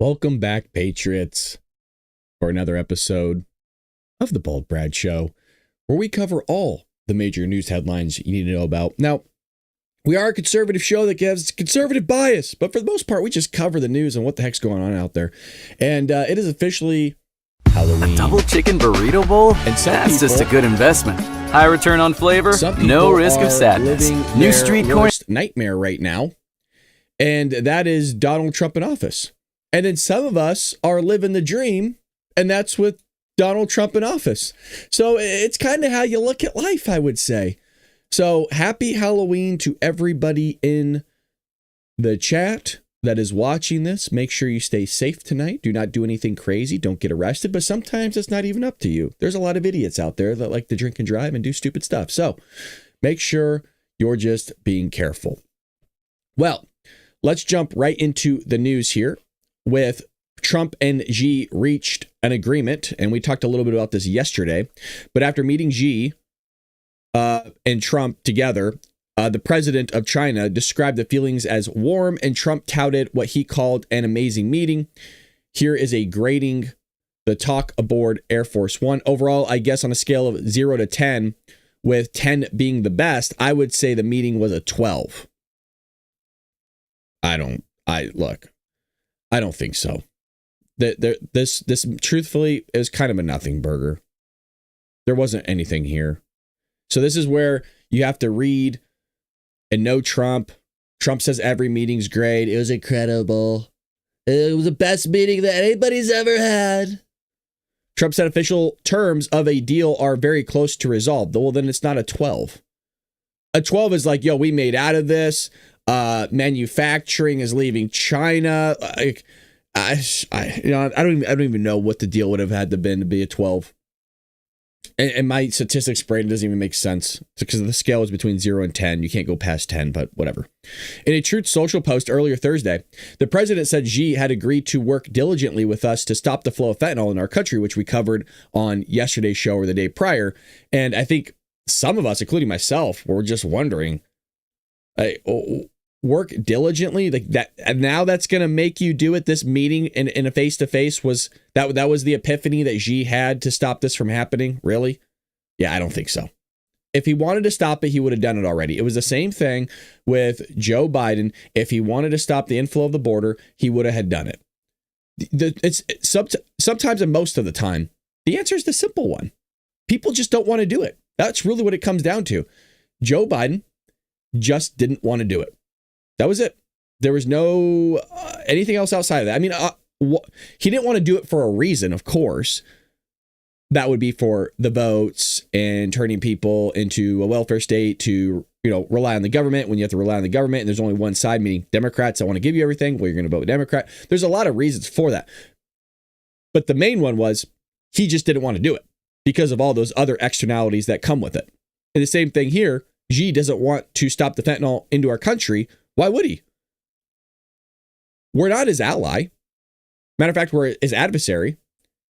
Welcome back, Patriots, for another episode of the Bald Brad Show, where we cover all the major news headlines you need to know about. Now, we are a conservative show that gives conservative bias, but for the most part, we just cover the news and what the heck's going on out there. And it is officially Halloween. A double chicken burrito bowl? And that's just a good investment. High return on flavor, no risk of sadness. New street corn nightmare right now, and that is Donald Trump in office. And then some of us are living the dream, and that's with Donald Trump in office. So it's kind of how you look at life, I would say. So happy Halloween to everybody in the chat that is watching this. Make sure you stay safe tonight. Do not do anything crazy. Don't get arrested. But sometimes it's not even up to you. There's a lot of idiots out there that like to drink and drive and do stupid stuff. So make sure you're just being careful. Well, let's jump right into the news here. With Trump and Xi reached an agreement, and we talked a little bit about this yesterday, but after meeting Xi and Trump together, the president of China described the feelings as warm, and Trump touted what he called an amazing meeting. Here is a grading the talk aboard Air Force One. Overall, I guess on a scale of 0 to 10, with 10 being the best, I would say the meeting was a 12. I don't think so. This truthfully is kind of a nothing burger. There wasn't anything here. So this is where you have to read and know Trump. Trump says every meeting's great. It was incredible. It was the best meeting that anybody's ever had. Trump said official terms of a deal are very close to resolved. Well, then it's not a 12. A 12 is like, yo, we made out of this. Manufacturing is leaving China. I don't even know what the deal would have had to been to be a 12. And my statistics brain doesn't even make sense because the scale is between 0 and 10. You can't go past 10, but whatever. In a Truth Social post earlier Thursday, the president said Xi had agreed to work diligently with us to stop the flow of fentanyl in our country, which we covered on yesterday's show or the day prior. And I think some of us, including myself, were just wondering, work diligently like that, and now that's going to make you do it. This meeting in a face-to-face was that was the epiphany that Xi had to stop this from happening. Really? Yeah, I don't think so. If he wanted to stop it, he would have done it already. It was the same thing with Joe Biden. If he wanted to stop the inflow of the border, he would have had done it. Sometimes and most of the time, the answer is the simple one. People just don't want to do it. That's really what it comes down to. Joe Biden just didn't want to do it. That was it. There was no anything else outside of that. I mean, he didn't want to do it for a reason, of course. That would be for the votes and turning people into a welfare state to, rely on the government. When you have to rely on the government and there's only one side, meaning Democrats that want to give you everything, well, you're going to vote Democrat. There's a lot of reasons for that. But the main one was he just didn't want to do it because of all those other externalities that come with it. And the same thing here, Xi doesn't want to stop the fentanyl into our country. Why would he? We're not his ally. Matter of fact, we're his adversary.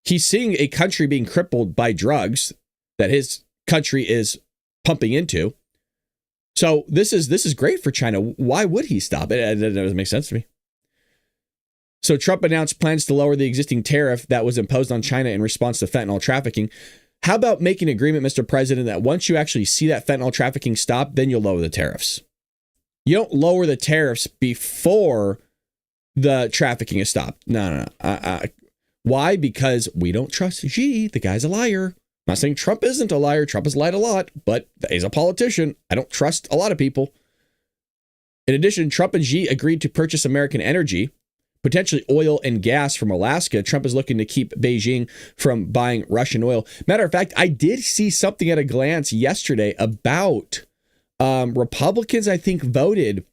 He's seeing a country being crippled by drugs that his country is pumping into. So this is great for China. Why would he stop it? It doesn't make sense to me. So Trump announced plans to lower the existing tariff that was imposed on China in response to fentanyl trafficking. How about making an agreement, Mr. President, that once you actually see that fentanyl trafficking stop, then you'll lower the tariffs? You don't lower the tariffs before the trafficking is stopped. No. Why? Because we don't trust Xi. The guy's a liar. I'm not saying Trump isn't a liar. Trump has lied a lot, but he's a politician. I don't trust a lot of people. In addition, Trump and Xi agreed to purchase American energy, potentially oil and gas from Alaska. Trump is looking to keep Beijing from buying Russian oil. Matter of fact, I did see something at a glance yesterday about Republicans, I think, voted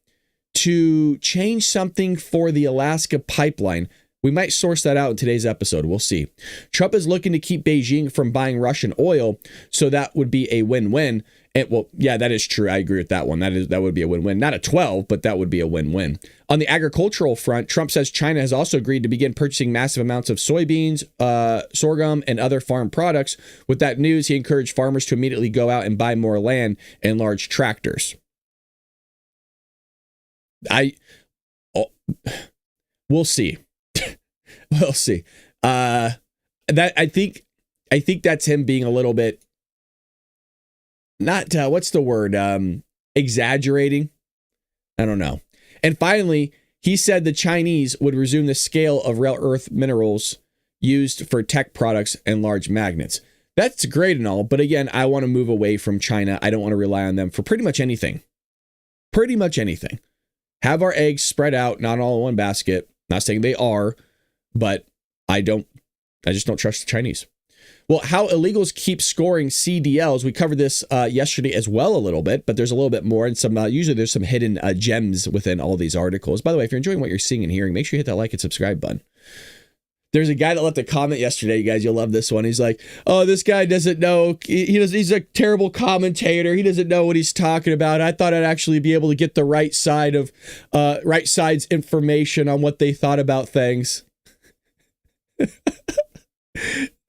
to change something for the Alaska pipeline. We might source that out in today's episode. We'll see. Trump is looking to keep Beijing from buying Russian oil, so that would be a win-win. And well, yeah, that is true. I agree with that one. That would be a win-win. Not a 12, but that would be a win-win. On the agricultural front, Trump says China has also agreed to begin purchasing massive amounts of soybeans, sorghum, and other farm products. With that news, he encouraged farmers to immediately go out and buy more land and large tractors. We'll see. We'll see. That I think that's him being a little bit not what's the word? Exaggerating. I don't know. And finally, he said the Chinese would resume the scale of rare earth minerals used for tech products and large magnets. That's great and all, but again, I want to move away from China. I don't want to rely on them for pretty much anything. Pretty much anything. Have our eggs spread out, not all in one basket. Not saying they are, but I just don't trust the Chinese. Well, how illegals keep scoring CDLs. We covered this yesterday as well a little bit, but there's a little bit more and some. Usually there's some hidden gems within all these articles. By the way, if you're enjoying what you're seeing and hearing, make sure you hit that like and subscribe button. There's a guy that left a comment yesterday, you guys. You'll love this one. He's like, "Oh, this guy doesn't know. He's a terrible commentator. He doesn't know what he's talking about. I thought I'd actually be able to get the right side's information on what they thought about things."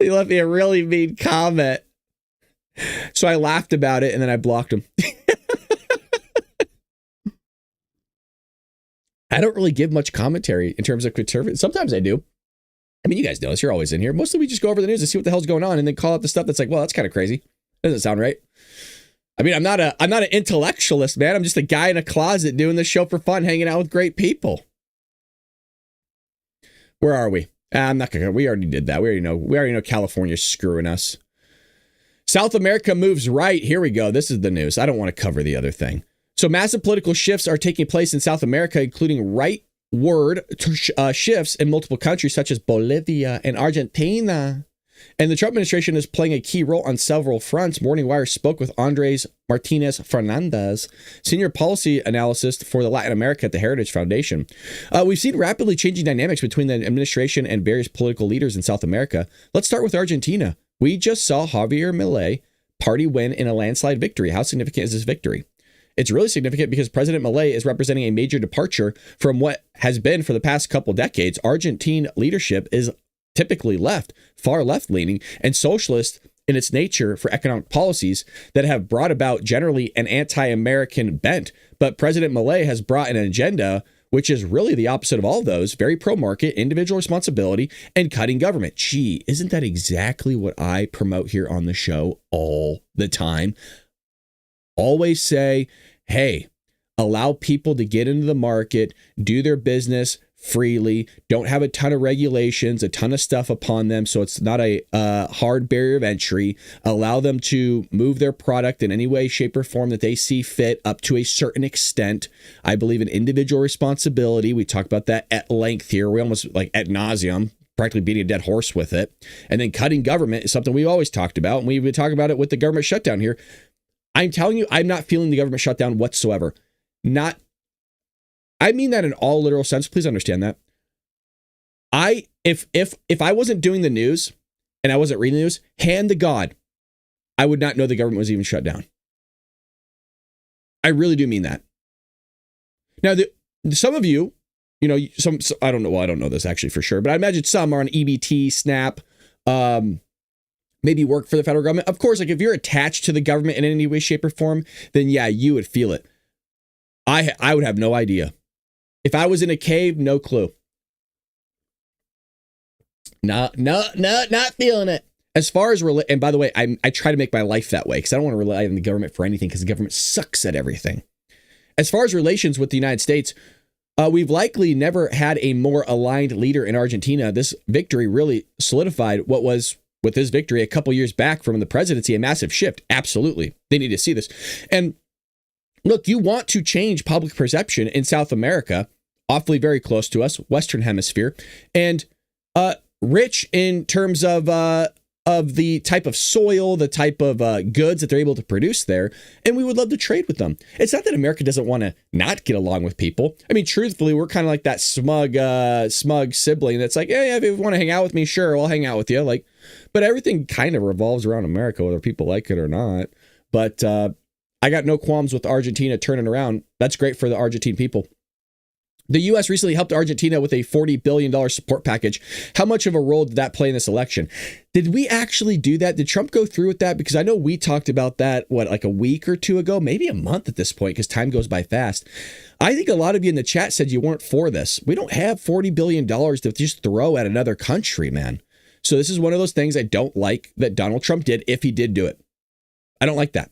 He left me a really mean comment. So I laughed about it and then I blocked him. I don't really give much commentary in terms of conservative. Sometimes I do. I mean, you guys know this. You're always in here. Mostly we just go over the news and see what the hell's going on and then call out the stuff that's like, well, that's kind of crazy. Doesn't sound right. I mean, I'm not an intellectualist, man. I'm just a guy in a closet doing this show for fun, hanging out with great people. Where are we? I'm not gonna. We already did that. We already know California's screwing us. South America moves right. Here we go. This is the news. I don't want to cover the other thing. So massive political shifts are taking place in South America, including rightward shifts in multiple countries such as Bolivia and Argentina. And the Trump administration is playing a key role on several fronts. Morning Wire spoke with Andres Martinez Fernandez, senior policy analyst for the Latin America at the Heritage Foundation. We've seen rapidly changing dynamics between the administration and various political leaders in South America. Let's start with Argentina. We just saw Javier Milei party win in a landslide victory. How significant is this victory? It's really significant because President Milei is representing a major departure from what has been for the past couple decades. Argentine leadership is typically left, far left leaning, and socialist in its nature for economic policies that have brought about generally an anti-American bent. But President Milei has brought an agenda which is really the opposite of all those, very pro-market, individual responsibility, and cutting government. Gee, isn't that exactly what I promote here on the show all the time? Always say, hey, allow people to get into the market, do their business freely, don't have a ton of regulations, a ton of stuff upon them, so it's not a hard barrier of entry. Allow them to move their product in any way, shape, or form that they see fit up to a certain extent. I believe in individual responsibility. We talk about that at length here. We almost like ad nauseum, practically beating a dead horse with it. And then cutting government is something we always talked about, and we've been talking about it with the government shutdown here. I'm telling you, I'm not feeling the government shutdown whatsoever. I mean that in all literal sense. Please understand that. If I wasn't doing the news and I wasn't reading the news, hand to God, I would not know the government was even shut down. I really do mean that. Now, some of you, some I don't know. Well, I don't know this actually for sure, but I imagine some are on EBT, SNAP, maybe work for the federal government. Of course, like if you're attached to the government in any way, shape, or form, then yeah, you would feel it. I would have no idea. If I was in a cave, no clue. Not feeling it. As far as, and by the way, I try to make my life that way because I don't want to rely on the government for anything because the government sucks at everything. As far as relations with the United States, we've likely never had a more aligned leader in Argentina. This victory really solidified what was, with this victory a couple years back from the presidency, a massive shift. Absolutely. They need to see this. And look, you want to change public perception in South America, awfully very close to us, Western Hemisphere, and rich in terms of the type of soil, the type of goods that they're able to produce there, and we would love to trade with them. It's not that America doesn't want to not get along with people. I mean, truthfully, we're kind of like that smug sibling that's like, yeah, if you want to hang out with me, sure, I'll hang out with you. Like, but everything kind of revolves around America, whether people like it or not. But I got no qualms with Argentina turning around. That's great for the Argentine people. The U.S. recently helped Argentina with a $40 billion support package. How much of a role did that play in this election? Did we actually do that? Did Trump go through with that? Because I know we talked about that, like a week or two ago, maybe a month at this point, because time goes by fast. I think a lot of you in the chat said you weren't for this. We don't have $40 billion to just throw at another country, man. So this is one of those things I don't like that Donald Trump did, if he did do it. I don't like that.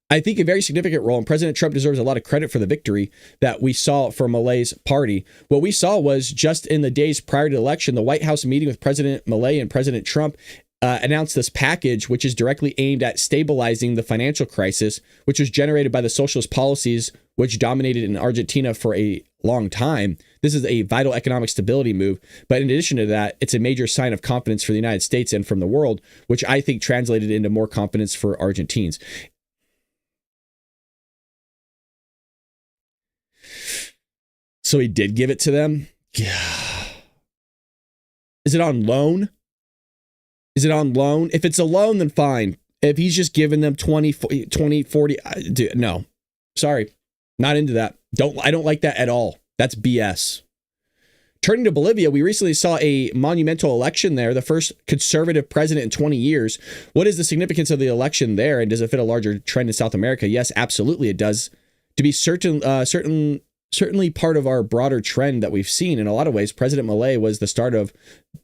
I think a very significant role, and President Trump deserves a lot of credit for the victory that we saw for Milei's party. What we saw was just in the days prior to the election, the White House meeting with President Milei and President Trump announced this package, which is directly aimed at stabilizing the financial crisis, which was generated by the socialist policies which dominated in Argentina for a long time. This is a vital economic stability move. But in addition to that, it's a major sign of confidence for the United States and from the world, which I think translated into more confidence for Argentines. So he did give it to them. Is it on loan? Is it on loan? If it's a loan, then fine. If he's just giving them 20, 40, no. Sorry. Not into that. I don't like that at all. That's BS. Turning to Bolivia, we recently saw a monumental election there, the first conservative president in 20 years. What is the significance of the election there? And does it fit a larger trend in South America? Yes, absolutely it does. To be certainly part of our broader trend that we've seen. In a lot of ways, President Milei was the start of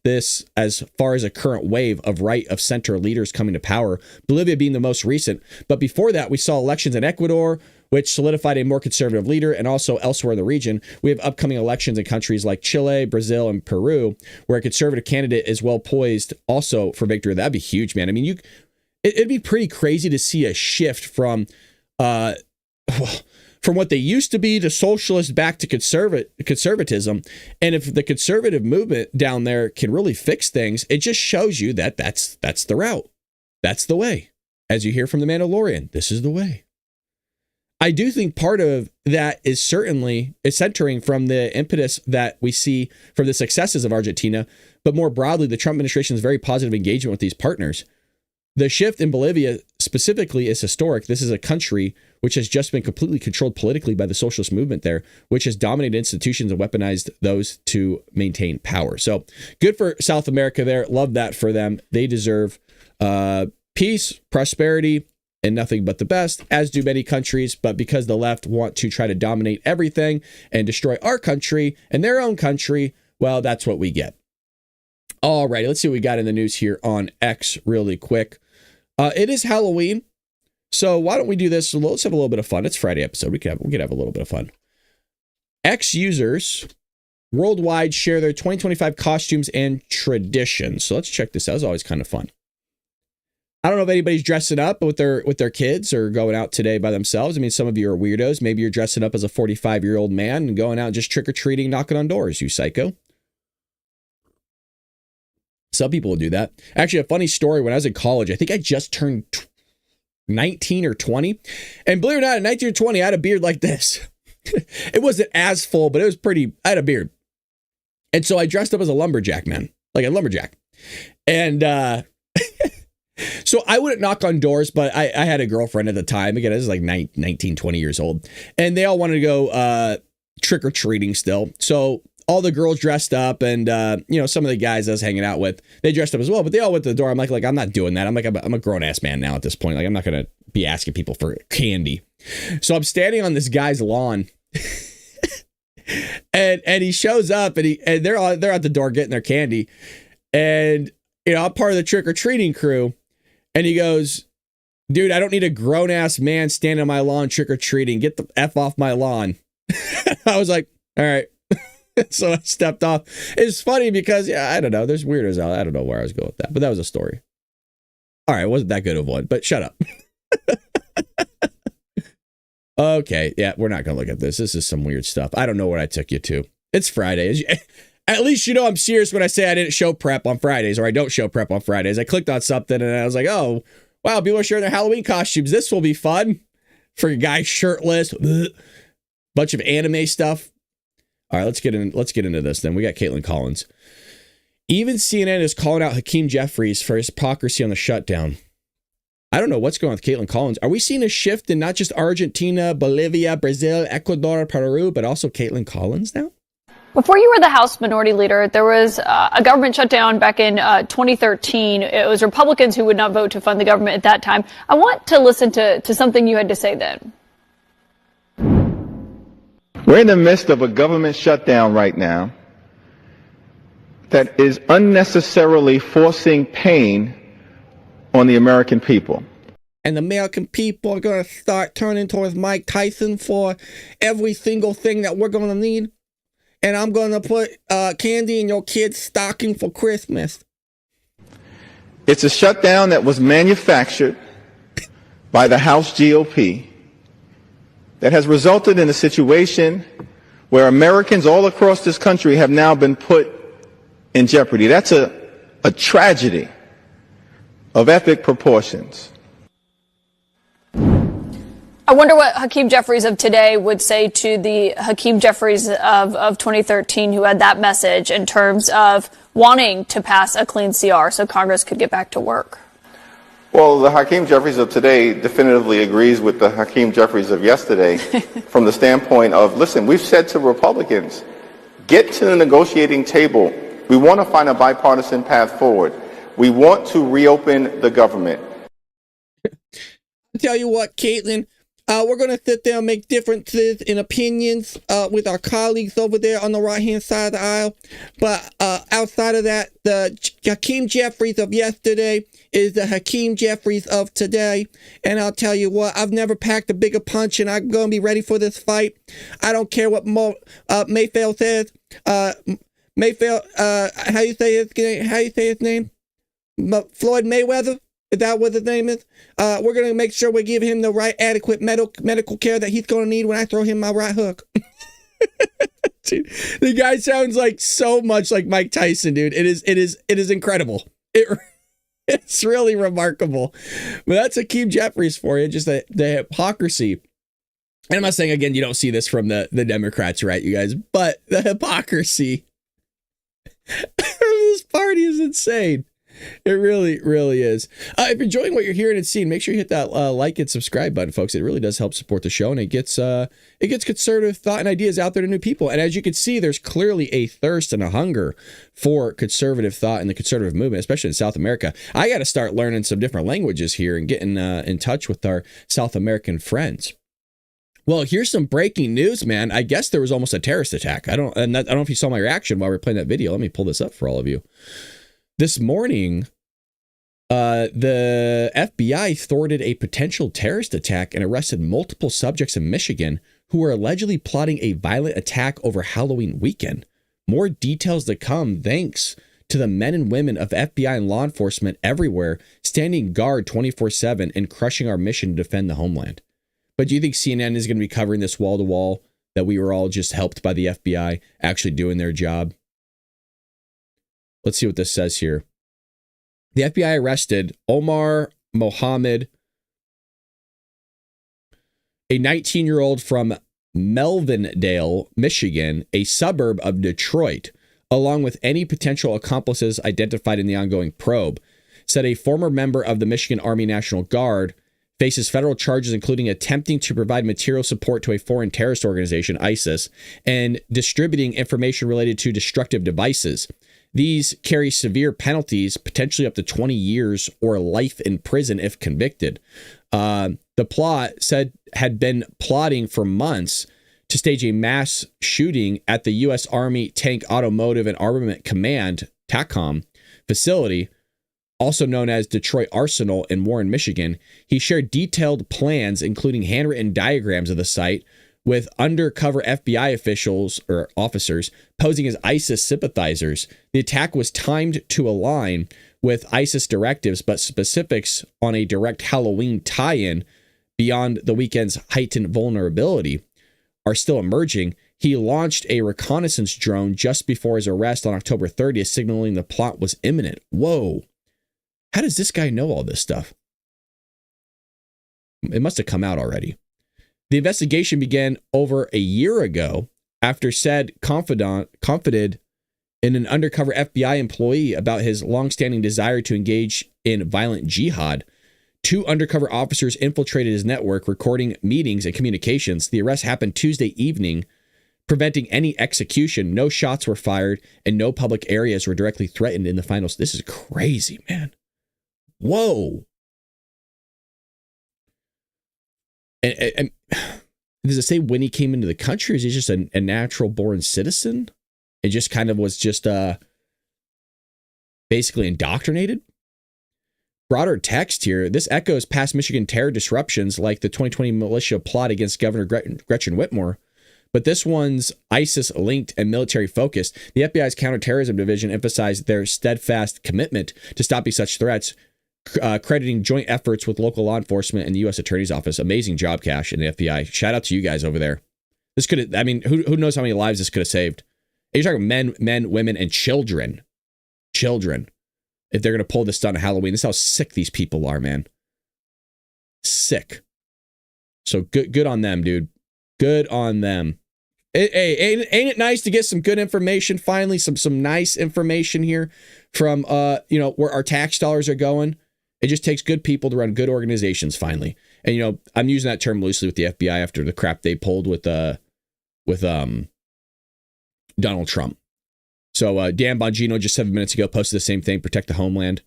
this as far as a current wave of right of center leaders coming to power, Bolivia being the most recent. But before that, we saw elections in Ecuador, which solidified a more conservative leader, and also elsewhere in the region. We have upcoming elections in countries like Chile, Brazil, and Peru, where a conservative candidate is well poised also for victory. That'd be huge, man. I mean, it'd be pretty crazy to see a shift from what they used to be to socialist back to conservatism. And if the conservative movement down there can really fix things, it just shows you that that's the route. That's the way. As you hear from the Mandalorian, this is the way. I do think part of that is centering from the impetus that we see from the successes of Argentina, but more broadly, the Trump administration's very positive engagement with these partners. The shift in Bolivia specifically is historic. This is a country which has just been completely controlled politically by the socialist movement there, which has dominated institutions and weaponized those to maintain power. So good for South America there. Love that for them. They deserve peace, prosperity, and nothing but the best, as do many countries. But because the left want to try to dominate everything and destroy our country and their own country, well, that's what we get. All right, let's see what we got in the news here on X really quick. It is Halloween, so why don't we do this? Let's have a little bit of fun. It's Friday episode. We could have a little bit of fun. X users worldwide share their 2025 costumes and traditions. So let's check this out. It's always kind of fun. I don't know if anybody's dressing up with their kids or going out today by themselves. I mean, some of you are weirdos. Maybe you're dressing up as a 45-year-old man and going out just trick-or-treating, knocking on doors, you psycho. Some people will do that. Actually, a funny story, when I was in college, I think I just turned 19 or 20. And believe it or not, at 19 or 20, I had a beard like this. It wasn't as full, but it was pretty, I had a beard. And so I dressed up as a lumberjack, man. Like a lumberjack. And so I wouldn't knock on doors, but I had a girlfriend at the time. Again, I was like 19, 20 years old. And they all wanted to go trick-or-treating still. So all the girls dressed up, and some of the guys I was hanging out with, they dressed up as well, but they all went to the door. I'm like, I'm not doing that. I'm a grown-ass man now at this point. Like, I'm not going to be asking people for candy. So I'm standing on this guy's lawn, and he shows up, and they're at the door getting their candy. And, I'm part of the trick-or-treating crew. And he goes, dude, I don't need a grown-ass man standing on my lawn trick-or-treating. Get the F off my lawn. I was like, all right. So I stepped off. It's funny because, I don't know. There's weirdos out. I don't know where I was going with that. But that was a story. All right. It wasn't that good of one. But shut up. Okay. Yeah, we're not going to look at this. This is some weird stuff. I don't know what I took you to. It's Friday. At least I'm serious when I say I didn't show prep on Fridays, or I don't show prep on Fridays. I clicked on something and I was like, oh, wow, people are sharing their Halloween costumes. This will be fun. For a guy shirtless. Bunch of anime stuff. All right, let's get into this then. We got Caitlin Collins. Even CNN is calling out Hakeem Jeffries for his hypocrisy on the shutdown. I don't know what's going on with Caitlin Collins. Are we seeing a shift in not just Argentina, Bolivia, Brazil, Ecuador, Peru, but also Caitlin Collins now? Before you were the House Minority Leader, there was a government shutdown back in 2013. It was Republicans who would not vote to fund the government at that time. I want to listen to something you had to say then. We're in the midst of a government shutdown right now that is unnecessarily forcing pain on the American people. And the American people are going to start turning towards Mike Tyson for every single thing that we're going to need. And I'm going to put candy in your kid's stocking for Christmas. It's a shutdown that was manufactured by the House GOP that has resulted in a situation where Americans all across this country have now been put in jeopardy. That's a tragedy of epic proportions. I wonder what Hakeem Jeffries of today would say to the Hakeem Jeffries of 2013 who had that message in terms of wanting to pass a clean CR so Congress could get back to work. Well, the Hakeem Jeffries of today definitively agrees with the Hakeem Jeffries of yesterday from the standpoint of, listen, we've said to Republicans, get to the negotiating table. We want to find a bipartisan path forward. We want to reopen the government. I'll tell you what, Caitlin, we're going to sit there and make differences in opinions with our colleagues over there on the right-hand side of the aisle. But outside of that, the Hakeem Jeffries of yesterday is the Hakeem Jeffries of today. And I'll tell you what, I've never packed a bigger punch, and I'm going to be ready for this fight. I don't care what Mayfield says. Mayfield, how you say his name? Floyd Mayweather? Is that what his name is? We're going to make sure we give him the right adequate medical care that he's going to need when I throw him my right hook. Dude, the guy sounds like so much like Mike Tyson, dude. It is incredible. It's really remarkable. But that's Hakeem Jeffries for you, just the hypocrisy. And I'm not saying, again, you don't see this from the Democrats, right, you guys? But the hypocrisy of this party is insane. It really, really is. If you're enjoying what you're hearing and seeing, make sure you hit that like and subscribe button, folks. It really does help support the show, and it gets conservative thought and ideas out there to new people. And as you can see, there's clearly a thirst and a hunger for conservative thought in the conservative movement, especially in South America. I got to start learning some different languages here and getting in touch with our South American friends. Well, here's some breaking news, man. I guess there was almost a terrorist attack. I don't know if you saw my reaction while we were playing that video. Let me pull this up for all of you. This morning, the FBI thwarted a potential terrorist attack and arrested multiple subjects in Michigan who were allegedly plotting a violent attack over Halloween weekend. More details to come thanks to the men and women of FBI and law enforcement everywhere standing guard 24/7 and crushing our mission to defend the homeland. But do you think CNN is going to be covering this wall to wall that we were all just helped by the FBI actually doing their job? Let's see what this says here. The FBI arrested Omar Mohammed, a 19-year-old from Melvindale, Michigan, a suburb of Detroit, along with any potential accomplices identified in the ongoing probe, said a former member of the Michigan Army National Guard faces federal charges including attempting to provide material support to a foreign terrorist organization, ISIS, and distributing information related to destructive devices. These carry severe penalties, potentially up to 20 years or life in prison if convicted. The plot said had been plotting for months to stage a mass shooting at the U.S. Army Tank Automotive and Armament Command, TACOM, facility, also known as Detroit Arsenal in Warren, Michigan. He shared detailed plans, including handwritten diagrams of the site, with undercover FBI officials or officers posing as ISIS sympathizers. The attack was timed to align with ISIS directives, but specifics on a direct Halloween tie-in beyond the weekend's heightened vulnerability are still emerging. He launched a reconnaissance drone just before his arrest on October 30th, signaling the plot was imminent. Whoa. How does this guy know all this stuff? It must have come out already. The investigation began over a year ago after said confided in an undercover FBI employee about his longstanding desire to engage in violent jihad. 2 undercover officers infiltrated his network, recording meetings and communications. The arrest happened Tuesday evening, preventing any execution. No shots were fired, and no public areas were directly threatened in the finals. This is crazy, man. Whoa. And does it say when he came into the country? Is he just a natural born citizen? It just kind of was just basically indoctrinated. Broader text here. This echoes past Michigan terror disruptions like the 2020 militia plot against Governor Gretchen Whitmer. But this one's ISIS-linked and military-focused. The FBI's counterterrorism division emphasized their steadfast commitment to stopping such threats, crediting joint efforts with local law enforcement and the U.S. Attorney's Office. Amazing job, Cash, and the FBI. Shout out to you guys over there. This could have, I mean, who knows how many lives this could have saved? And you're talking men, women, and children. Children. If they're going to pull this stunt on Halloween, this is how sick these people are, man. Sick. So good on them, dude. Good on them. Hey, ain't it nice to get some good information finally? Some nice information here from where our tax dollars are going. It just takes good people to run good organizations finally. And I'm using that term loosely with the FBI after the crap they pulled with Donald Trump. So Dan Bongino just 7 minutes ago posted the same thing, protect the homeland.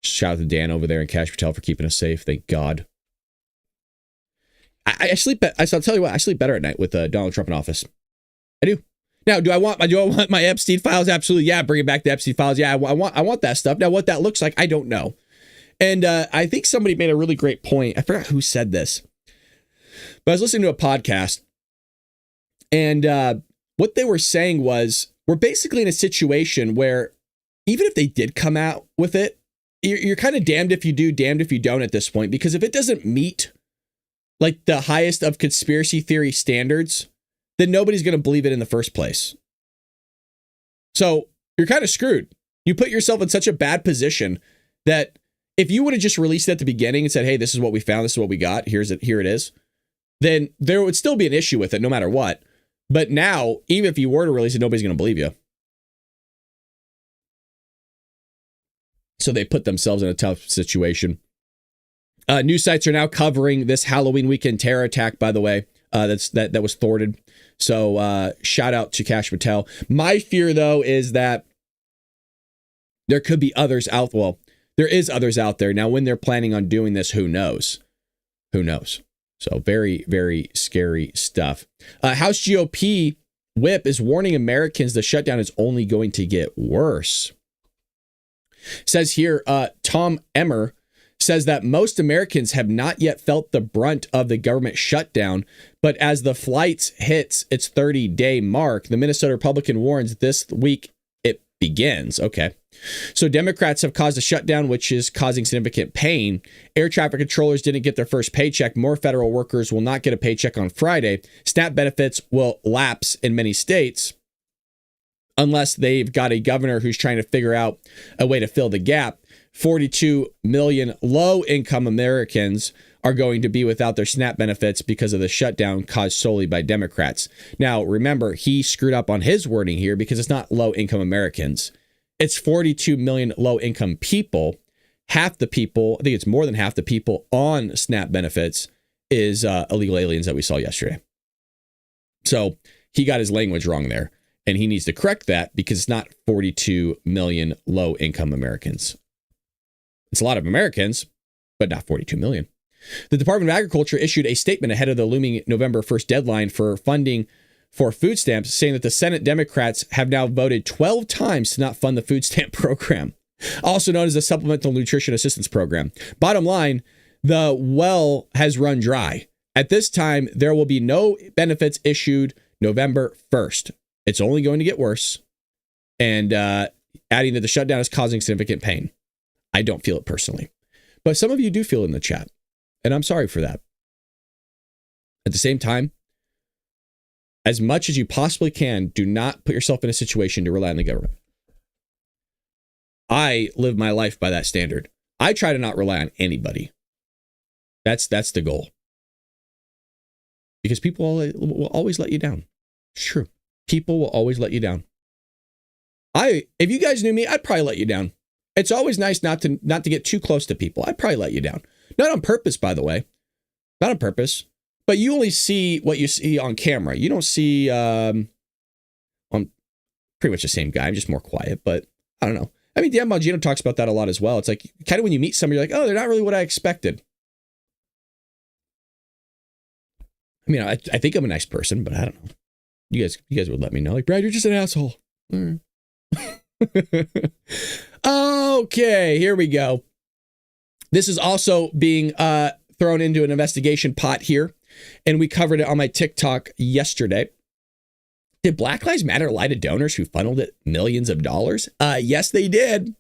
Shout out to Dan over there and Cash Patel for keeping us safe. Thank God. I sleep. I'll tell you what. I sleep better at night with Donald Trump in office. I do. Now, do I want my Epstein files? Absolutely. Yeah, bringing back the Epstein files. Yeah, I want that stuff. Now, what that looks like, I don't know. And I think somebody made a really great point. I forgot who said this, but I was listening to a podcast, and what they were saying was, we're basically in a situation where even if they did come out with it, you're kind of damned if you do, damned if you don't at this point, because if it doesn't meet like the highest of conspiracy theory standards, then nobody's going to believe it in the first place. So you're kind of screwed. You put yourself in such a bad position that if you would have just released it at the beginning and said, hey, this is what we found, this is what we got, here it is, then there would still be an issue with it no matter what. But now, even if you were to release it, nobody's going to believe you. So they put themselves in a tough situation. News sites are now covering this Halloween weekend terror attack, by the way, that was thwarted. So shout out to Cash Patel. My fear, though, is that there could be others out. Well, there is others out there. Now, when they're planning on doing this, who knows? Who knows? So very, very scary stuff. House GOP whip is warning Americans the shutdown is only going to get worse. Says here, Tom Emmer says that most Americans have not yet felt the brunt of the government shutdown, but as the flights hits its 30-day mark, the Minnesota Republican warns this week it begins. Okay. So Democrats have caused a shutdown, which is causing significant pain. Air traffic controllers didn't get their first paycheck. More federal workers will not get a paycheck on Friday. SNAP benefits will lapse in many states unless they've got a governor who's trying to figure out a way to fill the gap. 42 million low-income Americans are going to be without their SNAP benefits because of the shutdown caused solely by Democrats. Now, remember, he screwed up on his wording here because it's not low-income Americans. It's 42 million low-income people. Half the people, I think it's more than half the people on SNAP benefits is illegal aliens that we saw yesterday. So he got his language wrong there, and he needs to correct that because it's not 42 million low-income Americans. It's a lot of Americans, but not 42 million. The Department of Agriculture issued a statement ahead of the looming November 1st deadline for funding for food stamps, saying that the Senate Democrats have now voted 12 times to not fund the food stamp program, also known as the Supplemental Nutrition Assistance Program. Bottom line, the well has run dry. At this time, there will be no benefits issued November 1st. It's only going to get worse. And adding that the shutdown is causing significant pain. I don't feel it personally, but some of you do feel it in the chat, and I'm sorry for that. At the same time, as much as you possibly can, do not put yourself in a situation to rely on the government. I live my life by that standard. I try to not rely on anybody. That's the goal. Because people will always let you down. It's true. People will always let you down. If you guys knew me, I'd probably let you down. It's always nice not to get too close to people. I'd probably let you down. Not on purpose, by the way. Not on purpose. But you only see what you see on camera. You don't see, I'm pretty much the same guy. I'm just more quiet, but I don't know. I mean, Dan Bongino talks about that a lot as well. It's like kind of when you meet somebody, you're like, oh, they're not really what I expected. I mean, I think I'm a nice person, but I don't know. You guys would let me know. Like, Brad, you're just an asshole. Okay, here we go. This is also being thrown into an investigation pot here, and we covered it on my TikTok yesterday. Did Black Lives Matter lie to donors who funneled it millions of dollars? Yes, they did.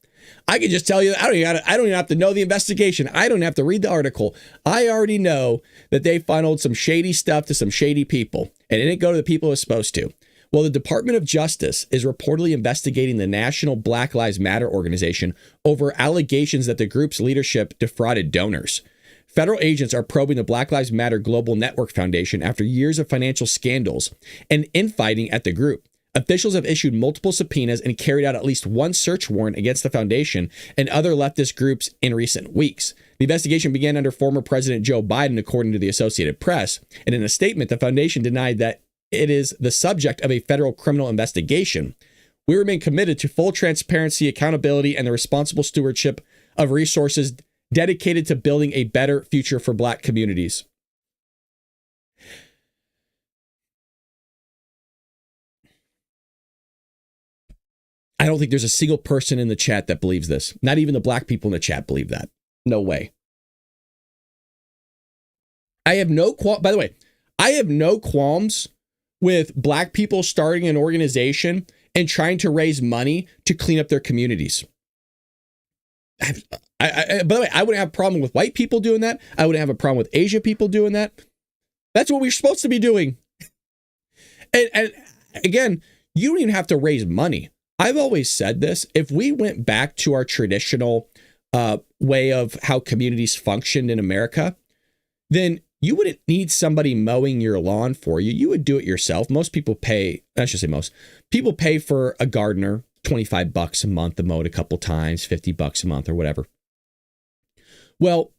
I can just tell you, I don't even have to know the investigation. I don't have to read the article. I already know that they funneled some shady stuff to some shady people, and it didn't go to the people it was supposed to. Well, the Department of Justice is reportedly investigating the National Black Lives Matter organization over allegations that the group's leadership defrauded donors. Federal agents are probing the Black Lives Matter Global Network Foundation after years of financial scandals and infighting at the group. Officials have issued multiple subpoenas and carried out at least one search warrant against the foundation and other leftist groups in recent weeks. The investigation began under former President Joe Biden, according to the Associated Press. And in a statement, the foundation denied that it is the subject of a federal criminal investigation. We remain committed to full transparency, accountability, and the responsible stewardship of resources dedicated to building a better future for Black communities. I don't think there's a single person in the chat that believes this. Not even the Black people in the chat believe that. No way. By the way, I have no qualms with Black people starting an organization and trying to raise money to clean up their communities. By the way, I wouldn't have a problem with white people doing that. I wouldn't have a problem with Asian people doing that. That's what we're supposed to be doing. And again, you don't even have to raise money. I've always said this. If we went back to our traditional way of how communities functioned in America, then you wouldn't need somebody mowing your lawn for you. You would do it yourself. Most people pay, I should say most, people pay for a gardener $25 a month to mow it a couple times, $50 a month or whatever. Well,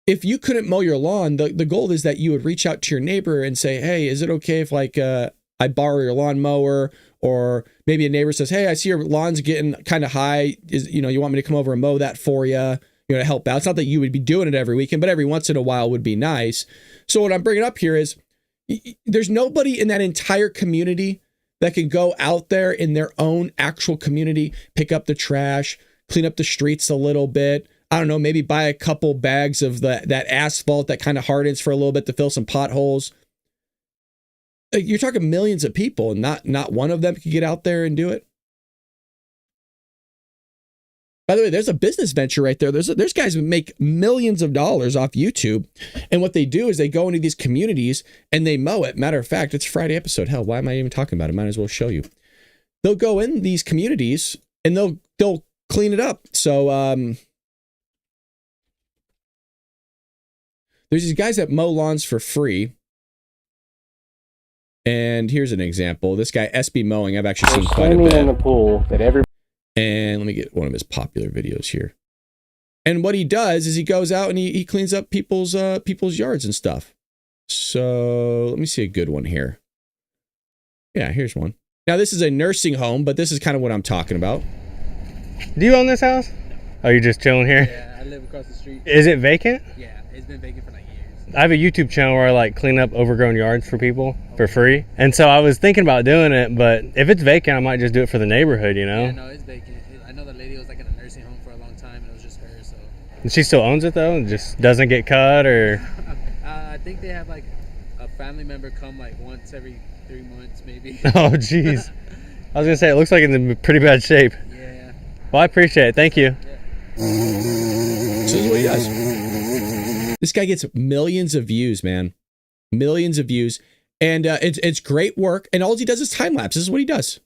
if you couldn't mow your lawn, the goal is that you would reach out to your neighbor and say, hey, is it okay if I borrow your lawnmower? Or maybe a neighbor says, hey, I see your lawn's getting kind of high. You want me to come over and mow that for you? To help out. It's not that you would be doing it every weekend, but every once in a while would be nice. So what I'm bringing up here is there's nobody in that entire community that can go out there in their own actual community, pick up the trash, clean up the streets a little bit. I don't know, maybe buy a couple bags of that asphalt that kind of hardens for a little bit to fill some potholes. You're talking millions of people, and not one of them could get out there and do it. By the way, there's a business venture right there. There's guys who make millions of dollars off YouTube. And what they do is they go into these communities and they mow it. Matter of fact, it's a Friday episode. Hell, why am I even talking about it? Might as well show you. They'll go in these communities and they'll clean it up. So there's these guys that mow lawns for free. And here's an example. This guy, SB Mowing, I've actually seen quite a bit. In the pool that every And let me get one of his popular videos here. And what he does is he goes out and he cleans up people's yards and stuff. So let me see a good one here. Yeah, here's one. Now this is a nursing home, but this is kind of what I'm talking about. Do you own this house? Oh, you're just chilling here? Yeah, I live across the street. Is it vacant? Yeah, it's been vacant for like years. I have a YouTube channel where I clean up overgrown yards for people for free. And so I was thinking about doing it, but if it's vacant, I might just do it for the neighborhood, Yeah, no, it's vacant. I know the lady was in a nursing home for a long time, and it was just her, so. And she still owns it though? And just doesn't get cut or? I think they have a family member come once every 3 months, maybe. Oh, jeez. I was gonna say, it looks like it's in pretty bad shape. Yeah. Well, I appreciate it. Thank you. So this is what he does. This guy gets millions of views, man. Millions of views. And it's great work. And all he does is time lapse. This is what he does.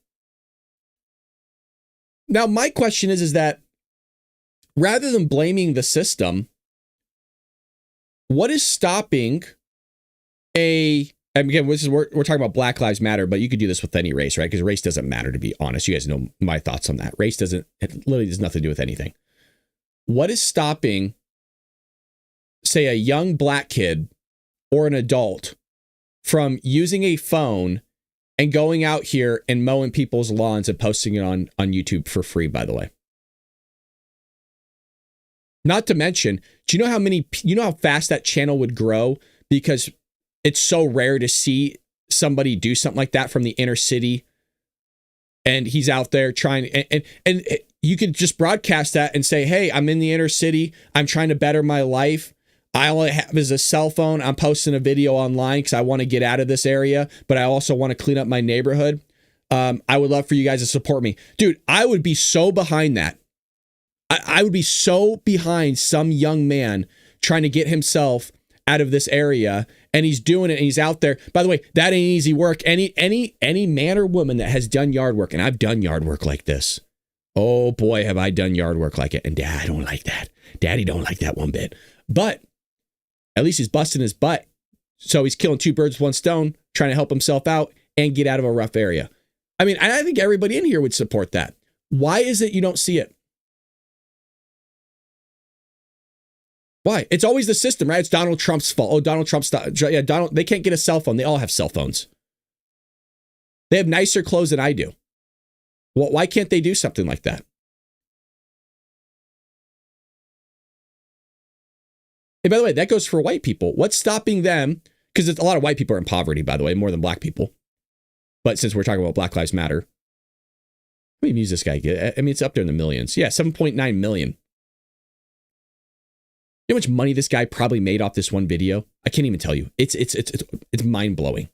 Now, my question is that rather than blaming the system, what is stopping and again, we're talking about Black Lives Matter, but you could do this with any race, right? Because race doesn't matter, to be honest. You guys know my thoughts on that. It literally has nothing to do with anything. What is stopping say, a young black kid or an adult from using a phone and going out here and mowing people's lawns and posting it on YouTube for free, by the way. Not to mention, do you know how fast that channel would grow? Because it's so rare to see somebody do something like that from the inner city. And he's out there trying, and you could just broadcast that and say, hey, I'm in the inner city. I'm trying to better my life. All I have is a cell phone. I'm posting a video online because I want to get out of this area, but I also want to clean up my neighborhood. I would love for you guys to support me. Dude, I would be so behind that. I would be so behind some young man trying to get himself out of this area, and he's doing it, and he's out there. By the way, that ain't easy work. Any man or woman that has done yard work, and I've done yard work like this. Oh boy, have I done yard work like it. And Dad, I don't like that. Daddy don't like that one bit. But at least he's busting his butt. So he's killing two birds with one stone, trying to help himself out and get out of a rough area. I mean, I think everybody in here would support that. Why is it you don't see it? Why? It's always the system, right? It's Donald Trump's fault. Oh, Donald Trump's Donald. They can't get a cell phone. They all have cell phones. They have nicer clothes than I do. Well, why can't they do something like that? And by the way, that goes for white people. What's stopping them? Because a lot of white people are in poverty, by the way, more than black people. But since we're talking about Black Lives Matter, let me use this guy. I mean, it's up there in the millions. Yeah, 7.9 million. You know how much money this guy probably made off this one video? I can't even tell you. It's mind-blowing.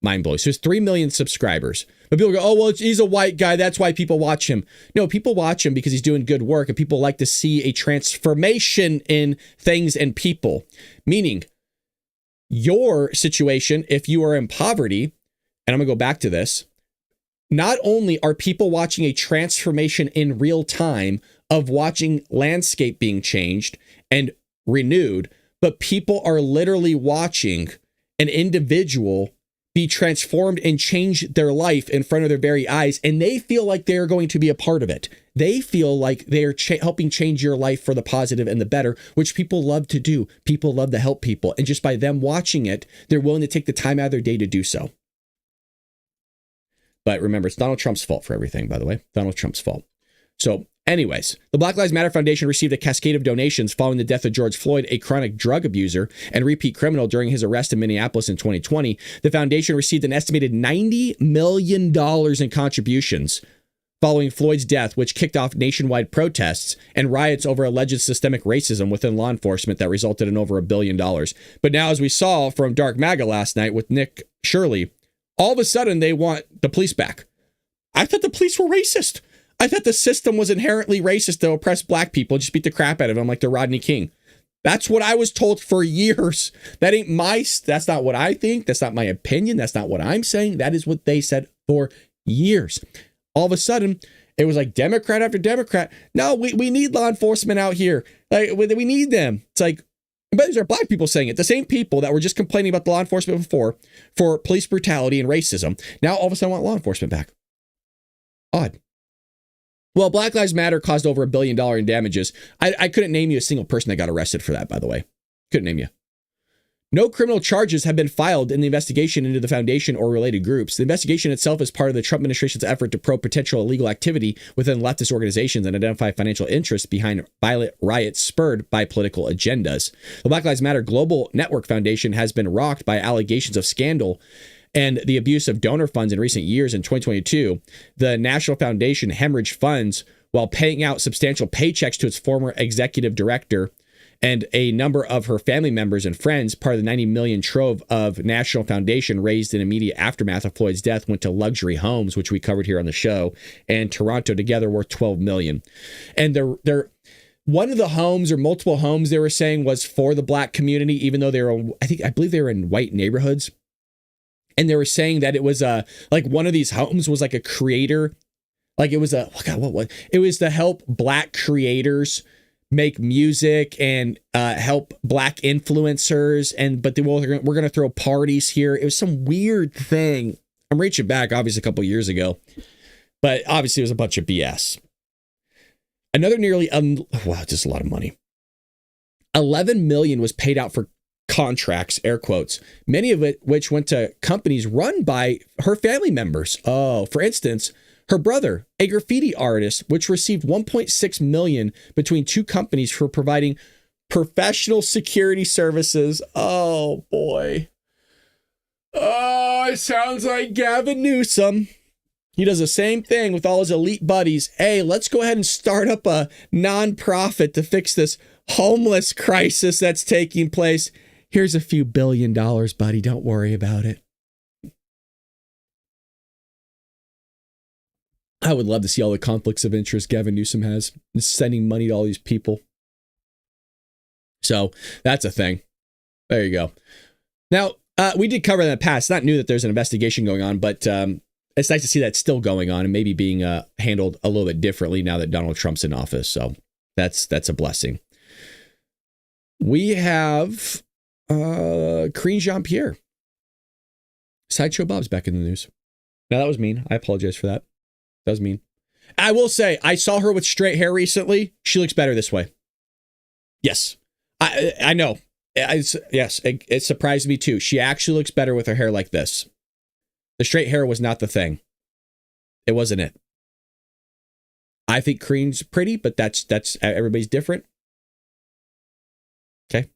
Mind-blowing. So there's 3 million subscribers. But people go, oh, well, he's a white guy. That's why people watch him. No, people watch him because he's doing good work, and people like to see a transformation in things and people. Meaning, your situation, if you are in poverty, and I'm going to go back to this, not only are people watching a transformation in real time of watching landscape being changed and renewed, but people are literally watching an individual be transformed and change their life in front of their very eyes, and they feel like they're going to be a part of it. They feel like they're helping change your life for the positive and the better, which people love to do. People love to help people, and just by them watching it, they're willing to take the time out of their day to do so. But remember, it's Donald Trump's fault for everything, by the way. Donald Trump's fault. So anyways, the Black Lives Matter Foundation received a cascade of donations following the death of George Floyd, a chronic drug abuser and repeat criminal during his arrest in Minneapolis in 2020. The foundation received an estimated $90 million in contributions following Floyd's death, which kicked off nationwide protests and riots over alleged systemic racism within law enforcement that resulted in over $1 billion. But now, as we saw from Dark MAGA last night with Nick Shirley, all of a sudden they want the police back. I thought the police were racist. I thought the system was inherently racist to oppress black people, just beat the crap out of them like they're Rodney King. That's what I was told for years. That's not what I think. That's not my opinion. That's not what I'm saying. That is what they said for years. All of a sudden, it was like Democrat after Democrat. No, we need law enforcement out here. Like, we need them. It's like, but these are black people saying it. The same people that were just complaining about the law enforcement before for police brutality and racism. Now, all of a sudden, want law enforcement back. Odd. Well, Black Lives Matter caused over $1 billion in damages. I couldn't name you a single person that got arrested for that, by the way. Couldn't name you. No criminal charges have been filed in the investigation into the foundation or related groups. The investigation itself is part of the Trump administration's effort to probe potential illegal activity within leftist organizations and identify financial interests behind violent riots spurred by political agendas. The Black Lives Matter Global Network Foundation has been rocked by allegations of scandal and the abuse of donor funds in recent years. In 2022, the National Foundation hemorrhaged funds while paying out substantial paychecks to its former executive director and a number of her family members and friends. Part of the $90 million trove of National Foundation raised in immediate aftermath of Floyd's death went to luxury homes, which we covered here on the show, and Toronto, together worth $12 million. And they're one of the homes or multiple homes they were saying was for the black community, even though they were, I believe they were in white neighborhoods. And they were saying that it was like one of these homes was like a creator, like it was it was to help black creators make music and help black influencers. But we're going to throw parties here. It was some weird thing. I'm reaching back, obviously, a couple years ago, but obviously it was a bunch of BS. Another just a lot of money. $11 million was paid out for contracts, air quotes, many of it which went to companies run by her family members. Oh, for instance, her brother, a graffiti artist, which received $1.6 million between two companies for providing professional security services. Oh, boy. Oh, it sounds like Gavin Newsom. He does the same thing with all his elite buddies. Hey, let's go ahead and start up a nonprofit to fix this homeless crisis that's taking place. Here's a few $1 billion, buddy. Don't worry about it. I would love to see all the conflicts of interest Gavin Newsom has, sending money to all these people. So that's a thing. There you go. Now, we did cover that in the past. It's not new that there's an investigation going on, but it's nice to see that still going on and maybe being handled a little bit differently now that Donald Trump's in office. So that's a blessing. We have Karine Jean-Pierre. Sideshow Bob's back in the news. Now, that was mean. I apologize for that. That was mean. I will say, I saw her with straight hair recently. She looks better this way. Yes. I know. Yes, it surprised me too. She actually looks better with her hair like this. The straight hair was not the thing. It wasn't it. I think Karine's pretty, but that's everybody's different. Okay.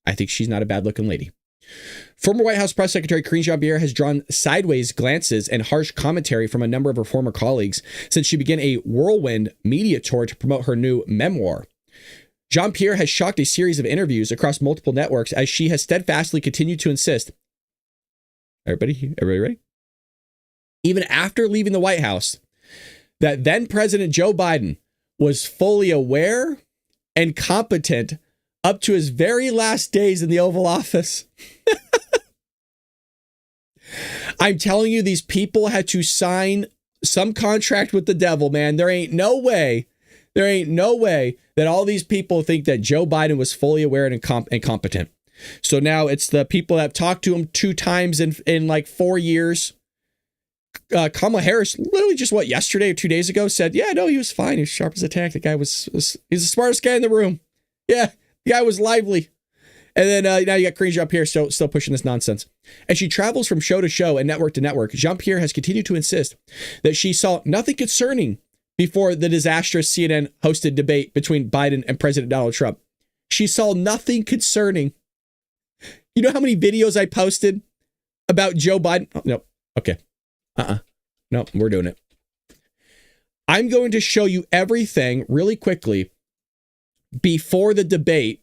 I think she's not a bad looking lady. Former White House Press Secretary Karine Jean-Pierre has drawn sideways glances and harsh commentary from a number of her former colleagues since she began a whirlwind media tour to promote her new memoir. Jean-Pierre has shocked a series of interviews across multiple networks as she has steadfastly continued to insist. Everybody ready? Even after leaving the White House, that then President Joe Biden was fully aware and competent up to his very last days in the Oval Office. I'm telling you, these people had to sign some contract with the devil, man. There ain't no way that all these people think that Joe Biden was fully aware and competent. So now it's the people that have talked to him 2 times in like 4 years. Kamala Harris, literally just yesterday or 2 days ago, said, yeah, no, he was fine. He was sharp as a tack. The guy he's the smartest guy in the room. Yeah, the guy was lively. And then now you got Karine Jean-Pierre still pushing this nonsense. As she travels from show to show and network to network, Jean-Pierre has continued to insist that she saw nothing concerning before the disastrous CNN hosted debate between Biden and President Donald Trump. She saw nothing concerning. You know how many videos I posted about Joe Biden? Oh, no. Okay. No, we're doing it. I'm going to show you everything really quickly before the debate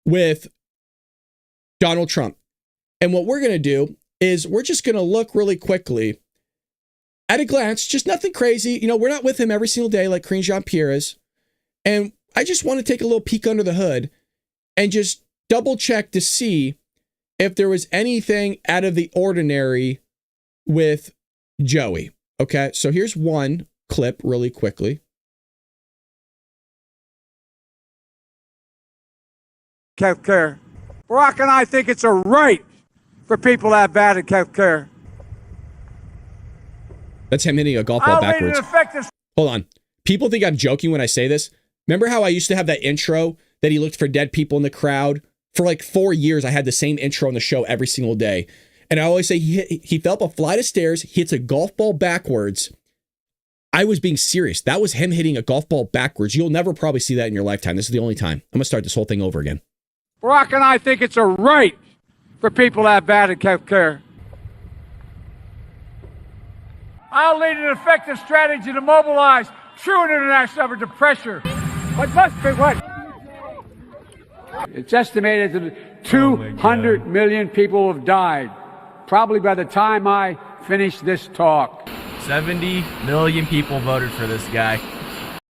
with Donald Trump. And what we're going to do is we're just going to look really quickly at a glance, just nothing crazy. You know, we're not with him every single day like Karine Jean-Pierre is. And I just want to take a little peek under the hood and just double check to see if there was anything out of the ordinary with Joey. Okay, so here's one clip really quickly. Healthcare. Barack and I think it's a right for people to have bad health care. That's him hitting a golf ball backwards. Hold on. People think I'm joking when I say this. Remember how I used to have that intro that he looked for dead people in the crowd? For like 4 years, I had the same intro on the show every single day. And I always say he fell up a flight of stairs, hits a golf ball backwards. I was being serious. That was him hitting a golf ball backwards. You'll never probably see that in your lifetime. This is the only time. I'm going to start this whole thing over again. Barack and I think it's a right for people to have bad health care. I'll lead an effective strategy to mobilize true international effort to pressure. What must be what? It's estimated that 200 million people have died, probably by the time I finish this talk. 70 million people voted for this guy.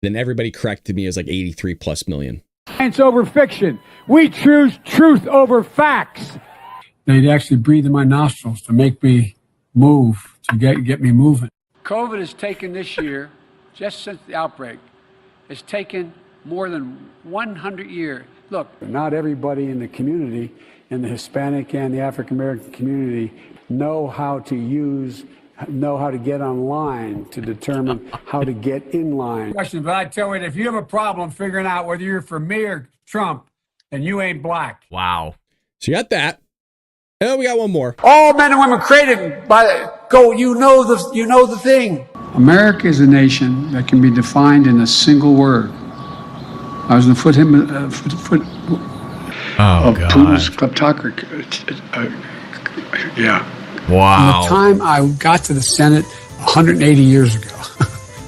Then everybody corrected me as like 83 plus million. Science over fiction. We choose truth over facts. They'd actually breathe in my nostrils to make me move, to get me moving. COVID has taken this year, just since the outbreak, it's taken more than 100 years. Look, not everybody in the community, in the Hispanic and the African American community, know how to get online to determine how to get in line. Question, but I tell you, if you have a problem figuring out whether you're for me or Trump, and you ain't black. Wow. So you got that. And then we got one more. All men and women created by go. You know the thing. America is a nation that can be defined in a single word. I was in the foot of Putin's kleptocracy. Yeah. Wow. From the time I got to the Senate 180 years ago,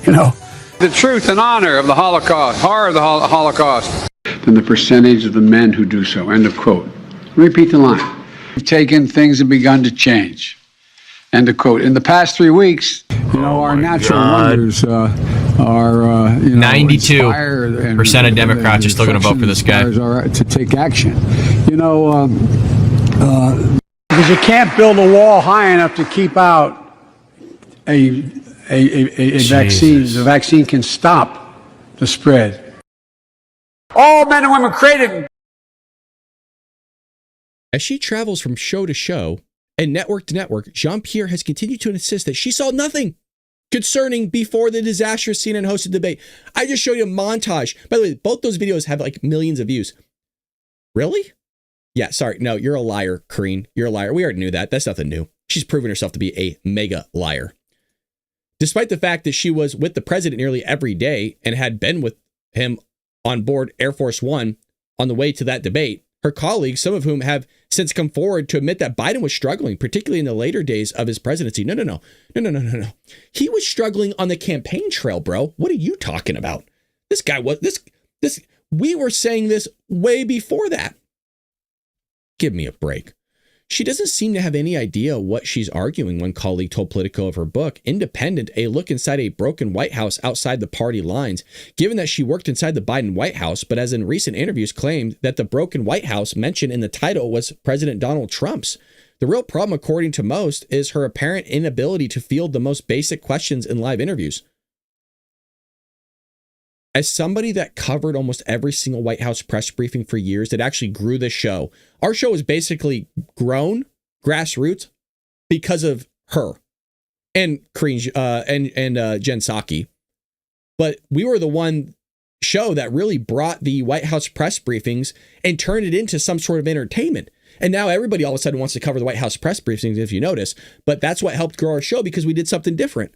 you know, the truth and honor of the Holocaust, horror of the Holocaust, than the percentage of the men who do so. End of quote. Repeat the line. We've taken, things have begun to change. End of quote. In the past 3 weeks, you know, our natural wonders are, 92% of Democrats are still going to vote for this guy. Are to take action. You know, because you can't build a wall high enough to keep out a vaccine. The vaccine can stop the spread. All men and women created. As she travels from show to show and network to network, Jean-Pierre has continued to insist that she saw nothing concerning before the disastrous CNN hosted debate. I just showed you a montage. By the way, both those videos have like millions of views. Really? Yeah, sorry. No, you're a liar, Karine. You're a liar. We already knew that. That's nothing new. She's proven herself to be a mega liar. Despite the fact that she was with the president nearly every day and had been with him on board Air Force One on the way to that debate, her colleagues, some of whom have since come forward to admit that Biden was struggling, particularly in the later days of his presidency. No. He was struggling on the campaign trail, bro. What are you talking about? This guy was this. We were saying this way before that. Give me a break. She doesn't seem to have any idea what she's arguing, one colleague told Politico of her book, Independent, a look inside a broken White House outside the party lines, given that she worked inside the Biden White House, but as in recent interviews claimed that the broken White House mentioned in the title was President Donald Trump's. The real problem, according to most, is her apparent inability to field the most basic questions in live interviews. As somebody that covered almost every single White House press briefing for years, that actually grew the show, our show is basically grown grassroots because of her and Karine and Jen Psaki. But we were the one show that really brought the White House press briefings and turned it into some sort of entertainment. And now everybody all of a sudden wants to cover the White House press briefings, if you notice. But that's what helped grow our show, because we did something different,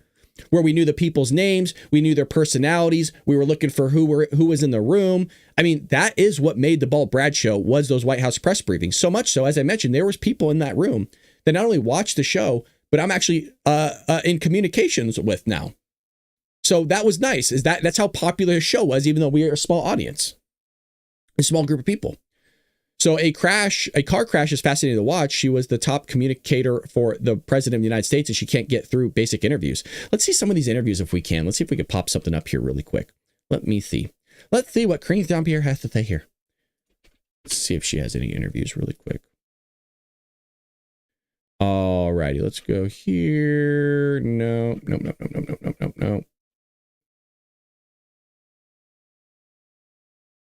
where we knew the people's names, we knew their personalities, we were looking for who was in the room. I mean, that is what made the Bald Brad show, was those White House press briefings. So much so, as I mentioned, there was people in that room that not only watched the show, but I'm actually in communications with now. So that was nice. That's how popular the show was, even though we are a small audience, a small group of people. So a car crash is fascinating to watch. She was the top communicator for the president of the United States, and she can't get through basic interviews. Let's see some of these interviews if we can. Let's see if we can pop something up here really quick. Let me see. Let's see what Karine Jean-Pierre has to say here. Let's see if she has any interviews really quick. All righty, let's go here. No.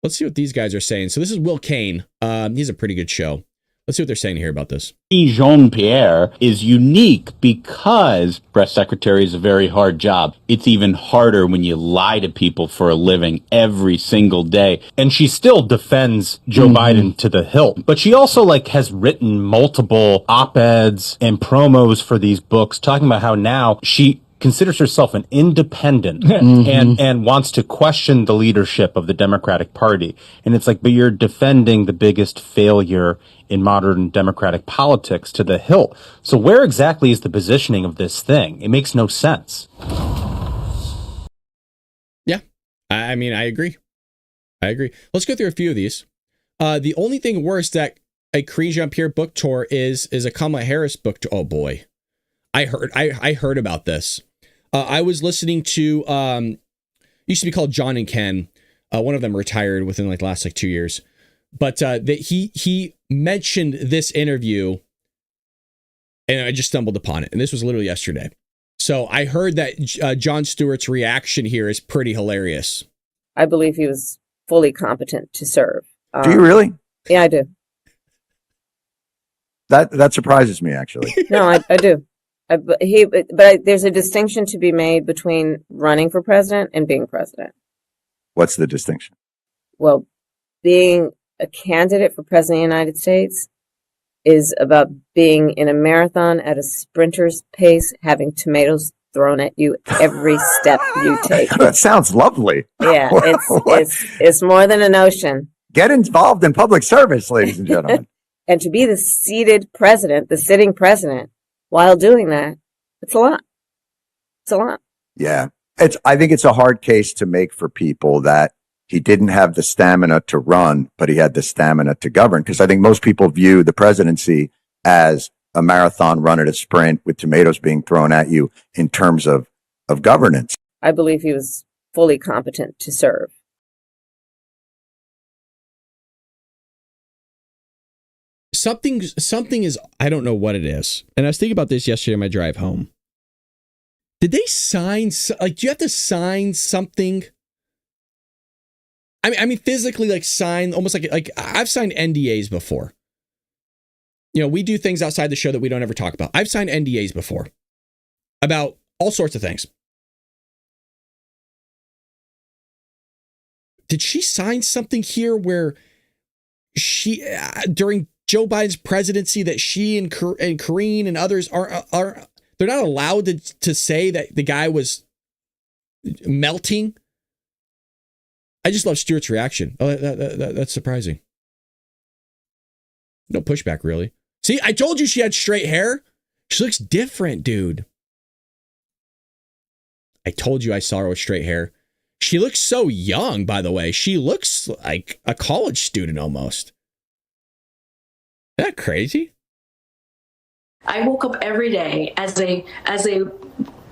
Let's see what these guys are saying. So this is Will Cain. He's a pretty good show. Let's see what they're saying here about this. Jean-Pierre is unique because press secretary is a very hard job. It's even harder when you lie to people for a living every single day. And she still defends Joe Biden to the hilt. But she also has written multiple op-eds and promos for these books talking about how now she considers herself an independent and wants to question the leadership of the Democratic Party. And it's but you're defending the biggest failure in modern Democratic politics to the hilt. So where exactly is the positioning of this thing? It makes no sense. Yeah, I mean, I agree. Let's go through a few of these. The only thing worse that a Karine Jean-Pierre book tour is a Kamala Harris book tour. Oh boy. I heard about this. I was listening to, used to be called John and Ken. One of them retired within the last 2 years, but that he mentioned this interview, and I just stumbled upon it. And this was literally yesterday. So I heard that Jon Stewart's reaction here is pretty hilarious. I believe he was fully competent to serve. Do you really? Yeah, I do. That surprises me, actually. No, I do. But there's a distinction to be made between running for president and being president. What's the distinction? Well, being a candidate for president of the United States is about being in a marathon at a sprinter's pace, having tomatoes thrown at you every step you take. That sounds lovely. Yeah, it's more than a notion. Get involved in public service, ladies and gentlemen. And to be the seated president, the sitting president, while doing that, it's a lot. It's a lot. Yeah. I think it's a hard case to make for people that he didn't have the stamina to run, but he had the stamina to govern. Because I think most people view the presidency as a marathon run at a sprint with tomatoes being thrown at you in terms of governance. I believe he was fully competent to serve. Something is, I don't know what it is. And I was thinking about this yesterday on my drive home. Did they sign, like, do you have to sign something? I mean, physically, like, sign, almost like I've signed NDAs before. You know, we do things outside the show that we don't ever talk about. I've signed NDAs before about all sorts of things. Did she sign something here where she, during Joe Biden's presidency, that she and Karine and others are they're not allowed to say that the guy was melting? I just love Stuart's reaction. Oh, that's surprising. No pushback, really. See, I told you she had straight hair. She looks different, dude. I told you I saw her with straight hair. She looks so young, by the way. She looks like a college student almost. Isn't that crazy? I woke up every day as a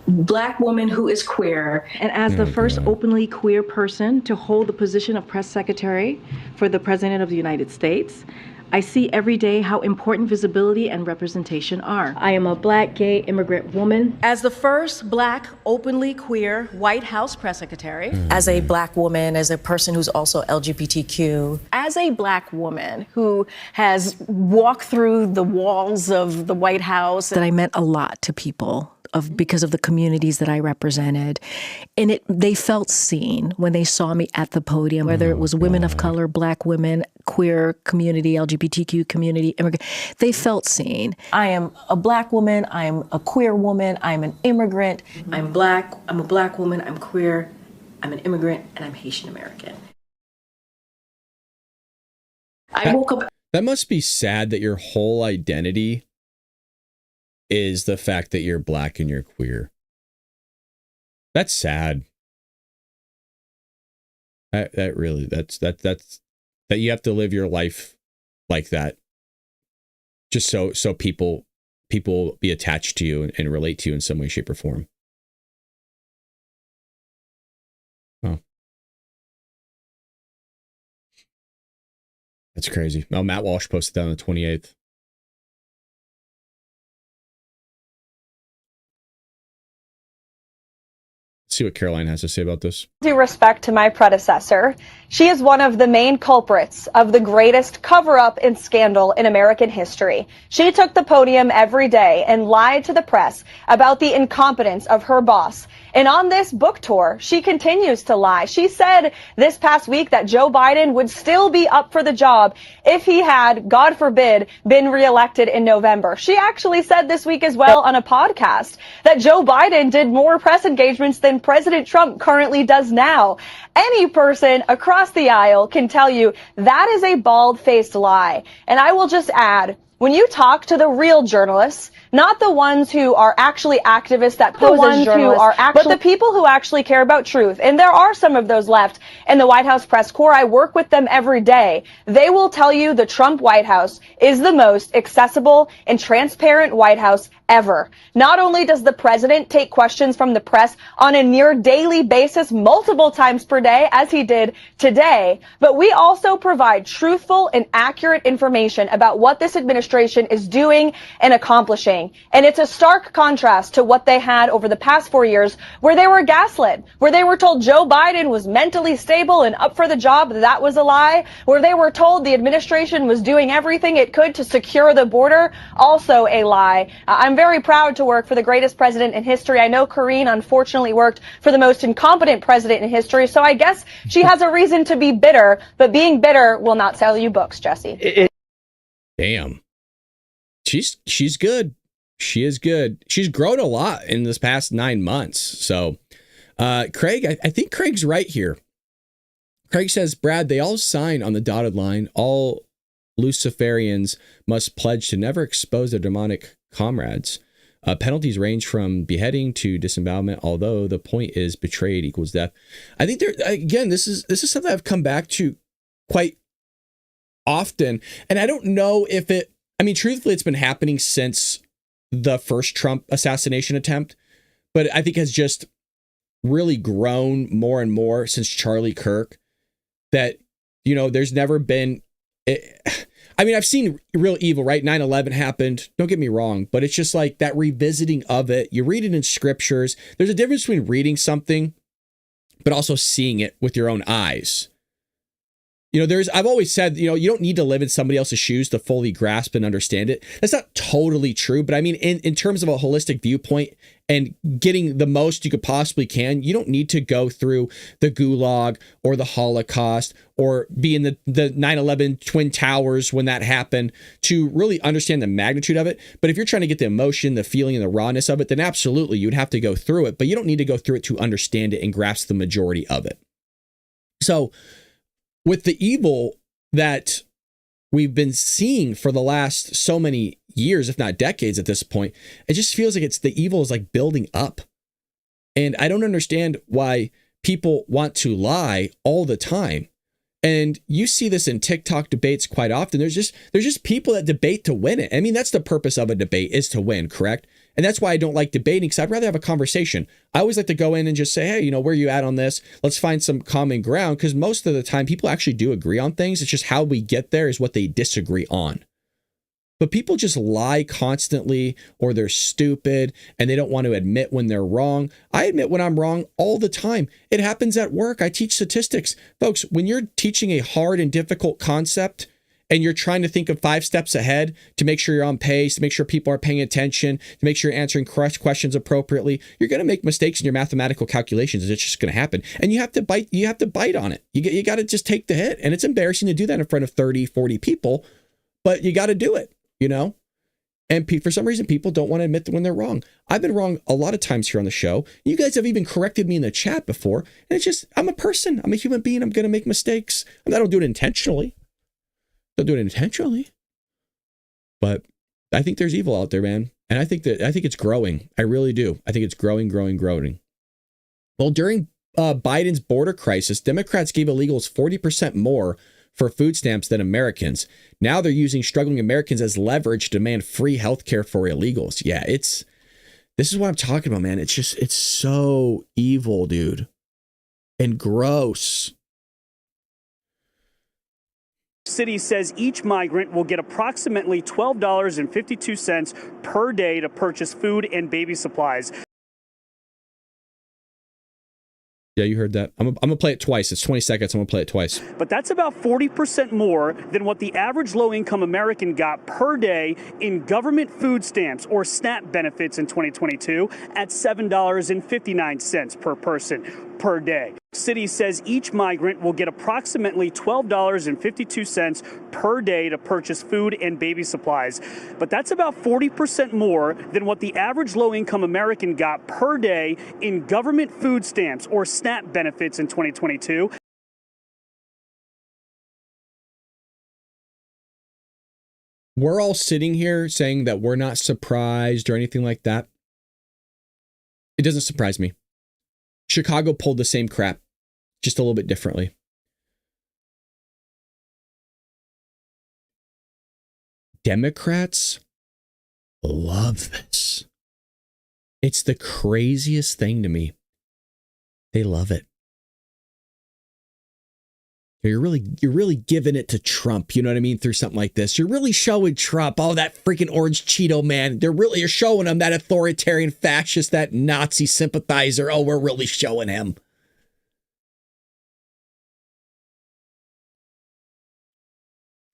Black woman who is queer. And as the first openly queer person to hold the position of press secretary for the President of the United States, I see every day how important visibility and representation are. I am a Black gay immigrant woman. As the first Black openly queer White House press secretary. As a Black woman, as a person who's also LGBTQ. As a Black woman who has walked through the walls of the White House. That I meant a lot to people. Because of the communities that I represented. And they felt seen when they saw me at the podium, whether it was women of color, Black women, queer community, LGBTQ community, immigrant. They felt seen. I am a Black woman. I'm a queer woman. I'm an immigrant. I'm Black. I'm a Black woman. I'm queer. I'm an immigrant. And I'm Haitian American. I woke up. That must be sad that your whole identity is the fact that you're Black and you're queer. That's sad. That you have to live your life like that, just so people be attached to you and relate to you in some way, shape, or form. Oh, that's crazy. Oh, Matt Walsh posted that on the 28th. See what Caroline has to say about this. Due respect to my predecessor, she is one of the main culprits of the greatest cover-up and scandal in American history. She took the podium every day and lied to the press about the incompetence of her boss. And on this book tour, she continues to lie. She said this past week that Joe Biden would still be up for the job if he had, God forbid, been reelected in November. She actually said this week as well on a podcast that Joe Biden did more press engagements than President Trump currently does now. Any person across the aisle can tell you that is a bald-faced lie. And I will just add, when you talk to the real journalists, not the ones who are actually activists that pose as journalists, but the people who actually care about truth, and there are some of those left in the White House press corps. I work with them every day. They will tell you the Trump White House is the most accessible and transparent White House ever. Not only does the president take questions from the press on a near daily basis, multiple times per day, as he did today, but we also provide truthful and accurate information about what this administration is doing and accomplishing. And it's a stark contrast to what they had over the past 4 years, where they were gaslit, where they were told Joe Biden was mentally stable and up for the job. That was a lie. Where they were told the administration was doing everything it could to secure the border. Also a lie. I'm very proud to work for the greatest president in history. I know Karine unfortunately worked for the most incompetent president in history, so I guess she has a reason to be bitter, but being bitter will not sell you books, Jesse. Damn. She's good. She is good. She's grown a lot in this past 9 months. So, Craig, I think Craig's right here. Craig says, Brad, they all sign on the dotted line. All Luciferians must pledge to never expose their demonic comrades. Penalties range from beheading to disembowelment, although the point is betrayed equals death. I think this is something I've come back to quite often. And I don't know if truthfully, it's been happening since the first Trump assassination attempt, but I think has just really grown more and more since Charlie Kirk, that, there's never been, I've seen real evil, right? 9/11 happened. Don't get me wrong, but it's just like that revisiting of it. You read it in scriptures. There's a difference between reading something, but also seeing it with your own eyes. I've always said, you don't need to live in somebody else's shoes to fully grasp and understand it. That's not totally true, but in terms of a holistic viewpoint and getting the most you could possibly can, you don't need to go through the Gulag or the Holocaust or be in the 9/11 Twin Towers when that happened to really understand the magnitude of it. But if you're trying to get the emotion, the feeling, and the rawness of it, then absolutely you'd have to go through it, but you don't need to go through it to understand it and grasp the majority of it. So, with the evil that we've been seeing for the last so many years, if not decades at this point, it just feels like the evil is like building up. And I don't understand why people want to lie all the time. And you see this in TikTok debates quite often. There's just people that debate to win it. That's the purpose of a debate, is to win, correct? And that's why I don't like debating, because I'd rather have a conversation. I always like to go in and just say, hey, where are you at on this? Let's find some common ground, because most of the time people actually do agree on things. It's just how we get there is what they disagree on. But people just lie constantly, or they're stupid and they don't want to admit when they're wrong. I admit when I'm wrong all the time. It happens at work. I teach statistics. Folks, when you're teaching a hard and difficult concept and you're trying to think of 5 steps ahead to make sure you're on pace, to make sure people are paying attention, to make sure you're answering questions appropriately, you're going to make mistakes in your mathematical calculations. It's just going to happen. And you have to bite on it. You got to just take the hit. And it's embarrassing to do that in front of 30, 40 people, but you got to do it. And for some reason, people don't want to admit when they're wrong. I've been wrong a lot of times here on the show. You guys have even corrected me in the chat before. And it's just, I'm a person. I'm a human being. I'm going to make mistakes. I don't do it intentionally. But I think there's evil out there, man. And I think it's growing. I really do. I think it's growing. Well, during Biden's border crisis, Democrats gave illegals 40% more for food stamps than Americans. Now they're using struggling Americans as leverage to demand free health care for illegals. Yeah, this is what I'm talking about, man. It's so evil, dude. And gross. City says each migrant will get approximately $12.52 per day to purchase food and baby supplies. Yeah, you heard that. I'm going to play it twice. It's 20 seconds. I'm going to play it twice. But that's about 40% more than what the average low-income American got per day in government food stamps or SNAP benefits in 2022 at $7.59 per person per day. City says each migrant will get approximately $12.52 per day to purchase food and baby supplies. But that's about 40% more than what the average low-income American got per day in government food stamps or SNAP benefits in 2022. We're all sitting here saying that we're not surprised or anything like that. It doesn't surprise me. Chicago pulled the same crap, just a little bit differently. Democrats love this. It's the craziest thing to me. They love it. You're really giving it to Trump, you know what I mean, through something like this. You're really showing Trump, oh, that freaking orange Cheeto man. You're showing him that authoritarian fascist, that Nazi sympathizer. Oh, we're really showing him.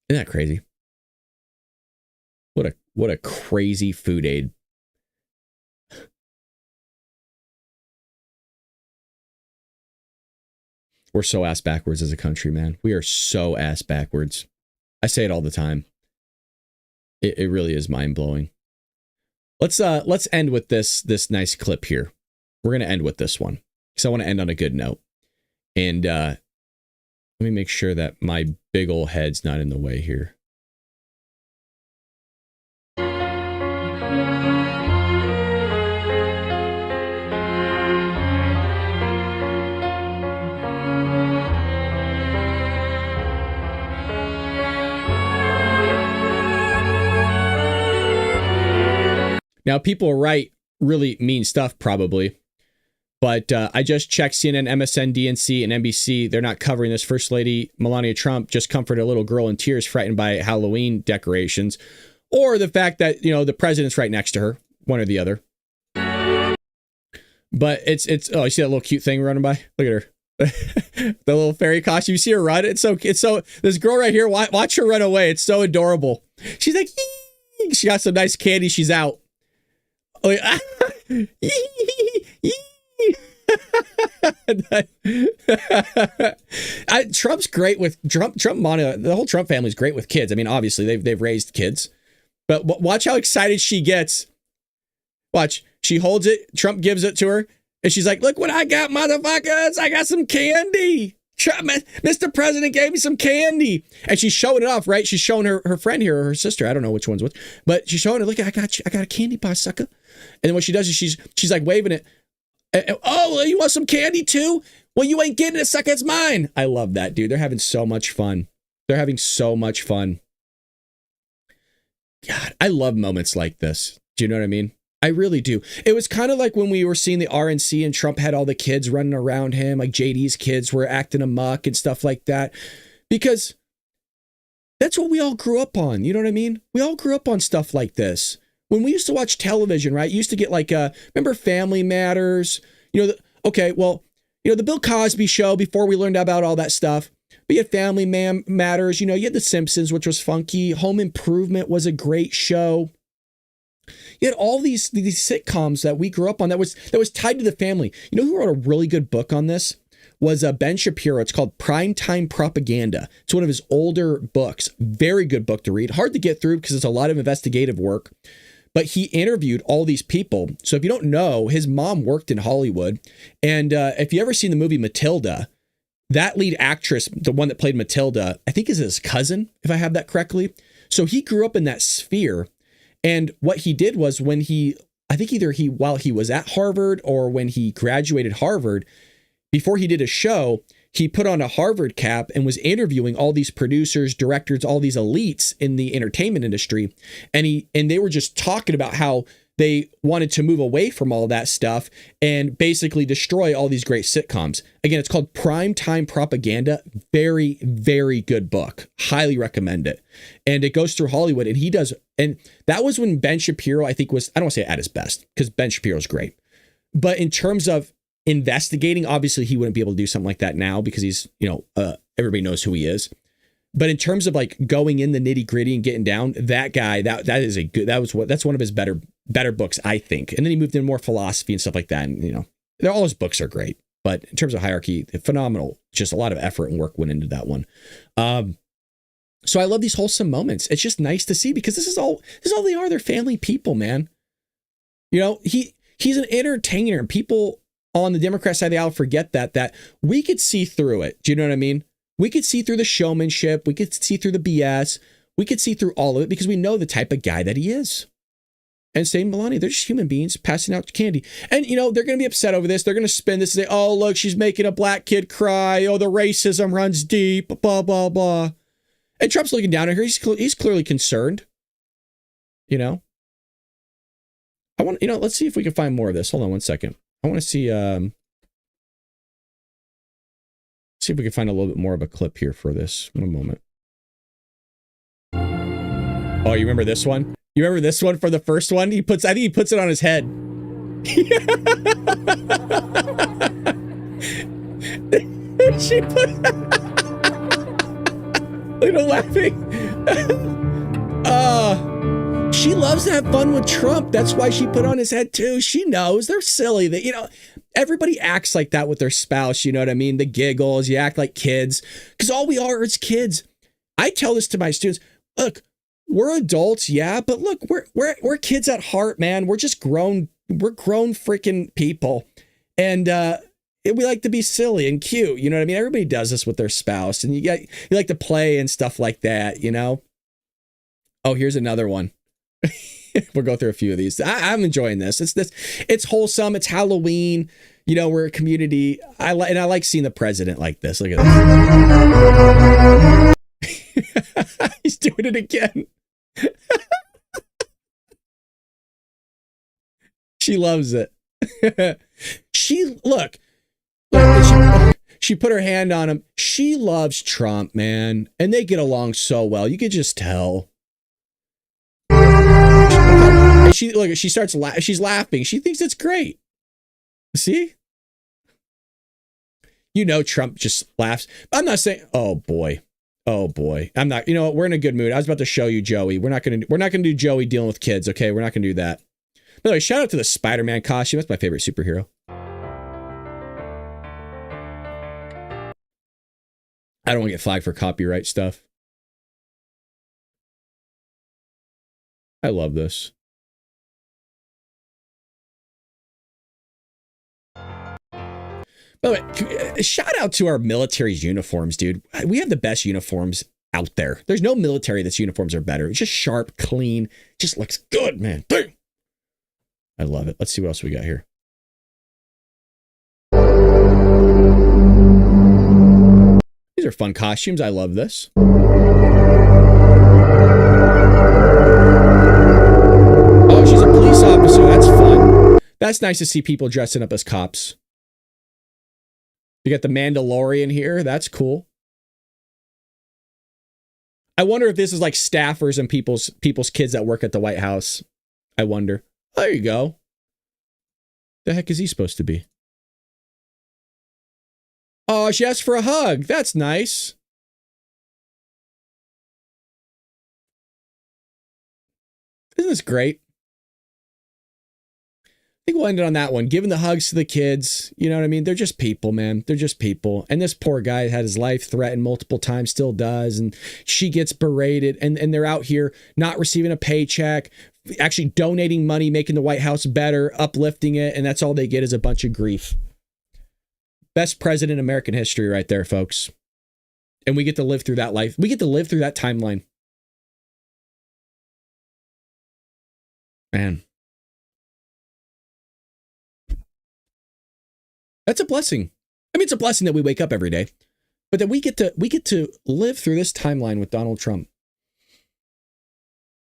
Isn't that crazy? What a crazy food aid. We're so ass backwards as a country, man. We are so ass backwards. I say it all the time. It really is mind blowing. Let's end with this nice clip here. We're gonna end with this one because I want to end on a good note. And let me make sure that my big old head's not in the way here. Now, people write really mean stuff, probably. But I just checked CNN, MSN, DNC, and NBC. They're not covering this. First Lady Melania Trump just comforted a little girl in tears frightened by Halloween decorations. Or the fact that, the president's right next to her. One or the other. But it's you see that little cute thing running by? Look at her. The little fairy costume. You see her run? It's so this girl right here, watch her run away. It's so adorable. She's like, yee! She got some nice candy. She's out. Trump's great with Trump. The whole Trump family's great with kids. I mean, obviously they've raised kids, but watch how excited she gets. Watch, she holds it. Trump gives it to her, and she's like, "Look what I got, motherfuckers! I got some candy. Trump, Mr. President gave me some candy," and she's showing it off. Right? She's showing her friend here, or her sister. I don't know which one's which, but she's showing it. Look, I got a candy bar, sucker. And then what she does is she's like waving it. Oh, you want some candy too? Well, you ain't getting it, sucker. It's mine. I love that, dude. They're having so much fun. They're having so much fun. God, I love moments like this. Do you know what I mean? I really do. It was kind of like when we were seeing the RNC and Trump had all the kids running around him, like JD's kids were acting amok and stuff like that. Because that's what we all grew up on. You know what I mean? We all grew up on stuff like this. When we used to watch television, right? You used to get like, remember Family Matters? The Bill Cosby show before we learned about all that stuff. But you had Family Matters, you had The Simpsons, which was funky. Home Improvement was a great show. You had all these sitcoms that we grew up on that was tied to the family. You know who wrote a really good book on this? Was Ben Shapiro. It's called Primetime Propaganda. It's one of his older books. Very good book to read. Hard to get through because it's a lot of investigative work. But he interviewed all these people. So if you don't know, his mom worked in Hollywood. And if you ever seen the movie Matilda, that lead actress, the one that played Matilda, I think is his cousin, if I have that correctly. So he grew up in that sphere. And what he did was while he was at Harvard or when he graduated Harvard, before he did a show, he put on a Harvard cap and was interviewing all these producers, directors, all these elites in the entertainment industry. And they were just talking about how they wanted to move away from all that stuff and basically destroy all these great sitcoms. Again, it's called Primetime Propaganda. Very, very good book. Highly recommend it. And it goes through Hollywood and that was when Ben Shapiro, I think I don't want to say at his best because Ben Shapiro's great. But in terms of investigating, obviously he wouldn't be able to do something like that now because he's, everybody knows who he is. But in terms of like going in the nitty gritty and getting down, that guy, that's one of his better books, I think. And then he moved into more philosophy and stuff like that. And, all his books are great, but in terms of hierarchy, phenomenal. Just a lot of effort and work went into that one. So I love these wholesome moments. It's just nice to see because this is all they are. They're family people, man. He's an entertainer and people on the Democrat side of the aisle forget that we could see through it. Do you know what I mean? We could see through the showmanship. We could see through the BS. We could see through all of it because we know the type of guy that he is. And same Melania, they're just human beings passing out candy. And, they're going to be upset over this. They're going to spin this and say, oh, look, she's making a black kid cry. Oh, the racism runs deep, blah, blah, blah. And Trump's looking down at her. He's clearly concerned. Let's see if we can find more of this. Hold on one second. I want to see if we can find a little bit more of a clip here for this. One moment. Oh, you remember this one? You remember this one for the first one? I think he puts it on his head. She put look at her laughing. She loves to have fun with Trump. That's why she put on his head too. She knows they're silly. That Everybody acts like that with their spouse. You know what I mean? The giggles, you act like kids, because all we are is kids. I tell this to my students. Look, we're adults, yeah, but look, we're kids at heart, man. We're just grown. We're grown freaking people, and we like to be silly and cute. You know what I mean? Everybody does this with their spouse, and you like to play and stuff like that. You know. Oh, here's another one. We'll go through a few of these. I'm enjoying this. It's wholesome. It's Halloween. You know, we're a community. I like seeing the president like this. Look at this. He's doing it again. She loves it. She put her hand on him. She loves Trump, man, and they get along so well. You could just tell. And she starts laughing. She's laughing. She thinks it's great. See? You know, Trump just laughs. I'm not saying, oh boy. I'm not, you know what? We're in a good mood. I was about to show you Joey. We're not going to do Joey dealing with kids. Okay. We're not going to do that. By the way, shout out to the Spider-Man costume. That's my favorite superhero. I don't want to get flagged for copyright stuff. I love this. By the way, shout out to our military's uniforms, dude. We have the best uniforms out there. There's no military that's uniforms are better. It's just sharp, clean, just looks good, man. Damn. I love it. Let's see what else we got here. These are fun costumes. I love this. Oh, she's a police officer. That's fun. That's nice to see people dressing up as cops. You got the Mandalorian here. That's cool. I wonder if this is like staffers and people's kids that work at the White House. I wonder. There you go. The heck is he supposed to be? Oh, she asked for a hug. That's nice. Isn't this great? I think we'll end it on that one. Giving the hugs to the kids. You know what I mean? They're just people, man. They're just people. And this poor guy had his life threatened multiple times, still does. And she gets berated. And they're out here not receiving a paycheck, actually donating money, making the White House better, uplifting it. And that's all they get is a bunch of grief. Best president in American history right there, folks. And we get to live through that life. We get to live through that timeline. Man. That's a blessing. I mean, it's a blessing that we wake up every day, but that we get to live through this timeline with Donald Trump.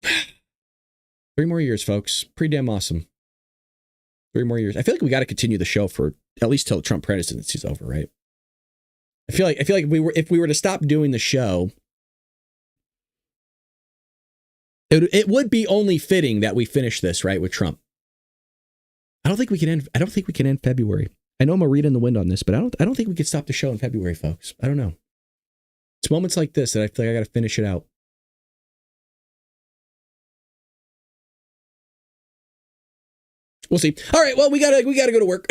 3 more years, folks. Pretty damn awesome. 3 more years. I feel like we got to continue the show for at least till the Trump presidency is over, right? I feel like if we were to stop doing the show, it would be only fitting that we finish this right with Trump. I don't think we can end February. I know I'm a read in the wind on this, but I don't think we could stop the show in February, folks. I don't know. It's moments like this that I feel like I got to finish it out. We'll see. All right. Well, we gotta go to work.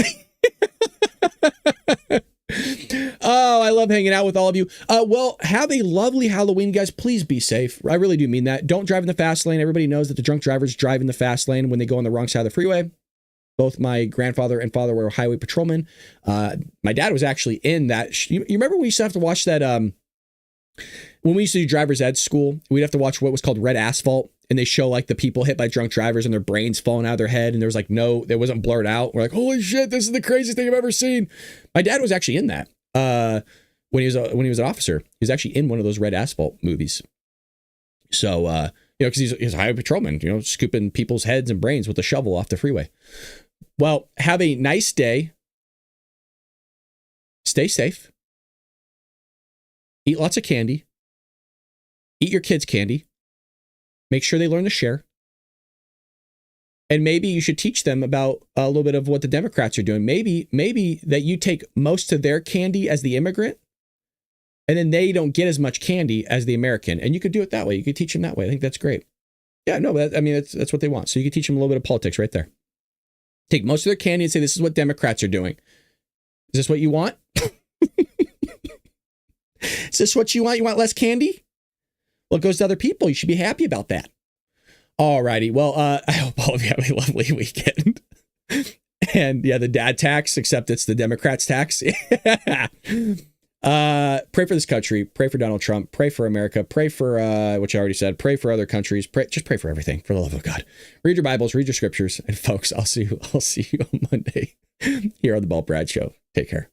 Oh, I love hanging out with all of you. Well, have a lovely Halloween, guys. Please be safe. I really do mean that. Don't drive in the fast lane. Everybody knows that the drunk drivers drive in the fast lane when they go on the wrong side of the freeway. Both my grandfather and father were highway patrolmen. My dad was actually in that. You remember we used to have to watch that when we used to do driver's ed school, we'd have to watch what was called red asphalt. And they show like the people hit by drunk drivers and their brains falling out of their head. And there was like, no, it wasn't blurred out. We're like, holy shit, this is the craziest thing I've ever seen. My dad was actually in that when he was an officer. He was actually in one of those red asphalt movies. So, because he's a highway patrolman, scooping people's heads and brains with a shovel off the freeway. Well, have a nice day. Stay safe. Eat lots of candy. Eat your kids' candy. Make sure they learn to share. And maybe you should teach them about a little bit of what the Democrats are doing. Maybe that you take most of their candy as the immigrant, and then they don't get as much candy as the American. And you could do it that way. You could teach them that way. I think that's great. Yeah, no, that's what they want. So you could teach them a little bit of politics right there. Take most of their candy and say, this is what Democrats are doing. Is this what you want? Is this what you want? You want less candy? Well, it goes to other people. You should be happy about that. All righty. Well, I hope all of you have a lovely weekend. And yeah, the dad tax, except it's the Democrats' tax. Pray for this country. Pray for Donald Trump. Pray for America. Pray for, which I already said, pray for other countries. Just pray for everything, for the love of God. Read your Bibles, read your scriptures. And folks, I'll see you on Monday here on the Bald Brad Show. Take care.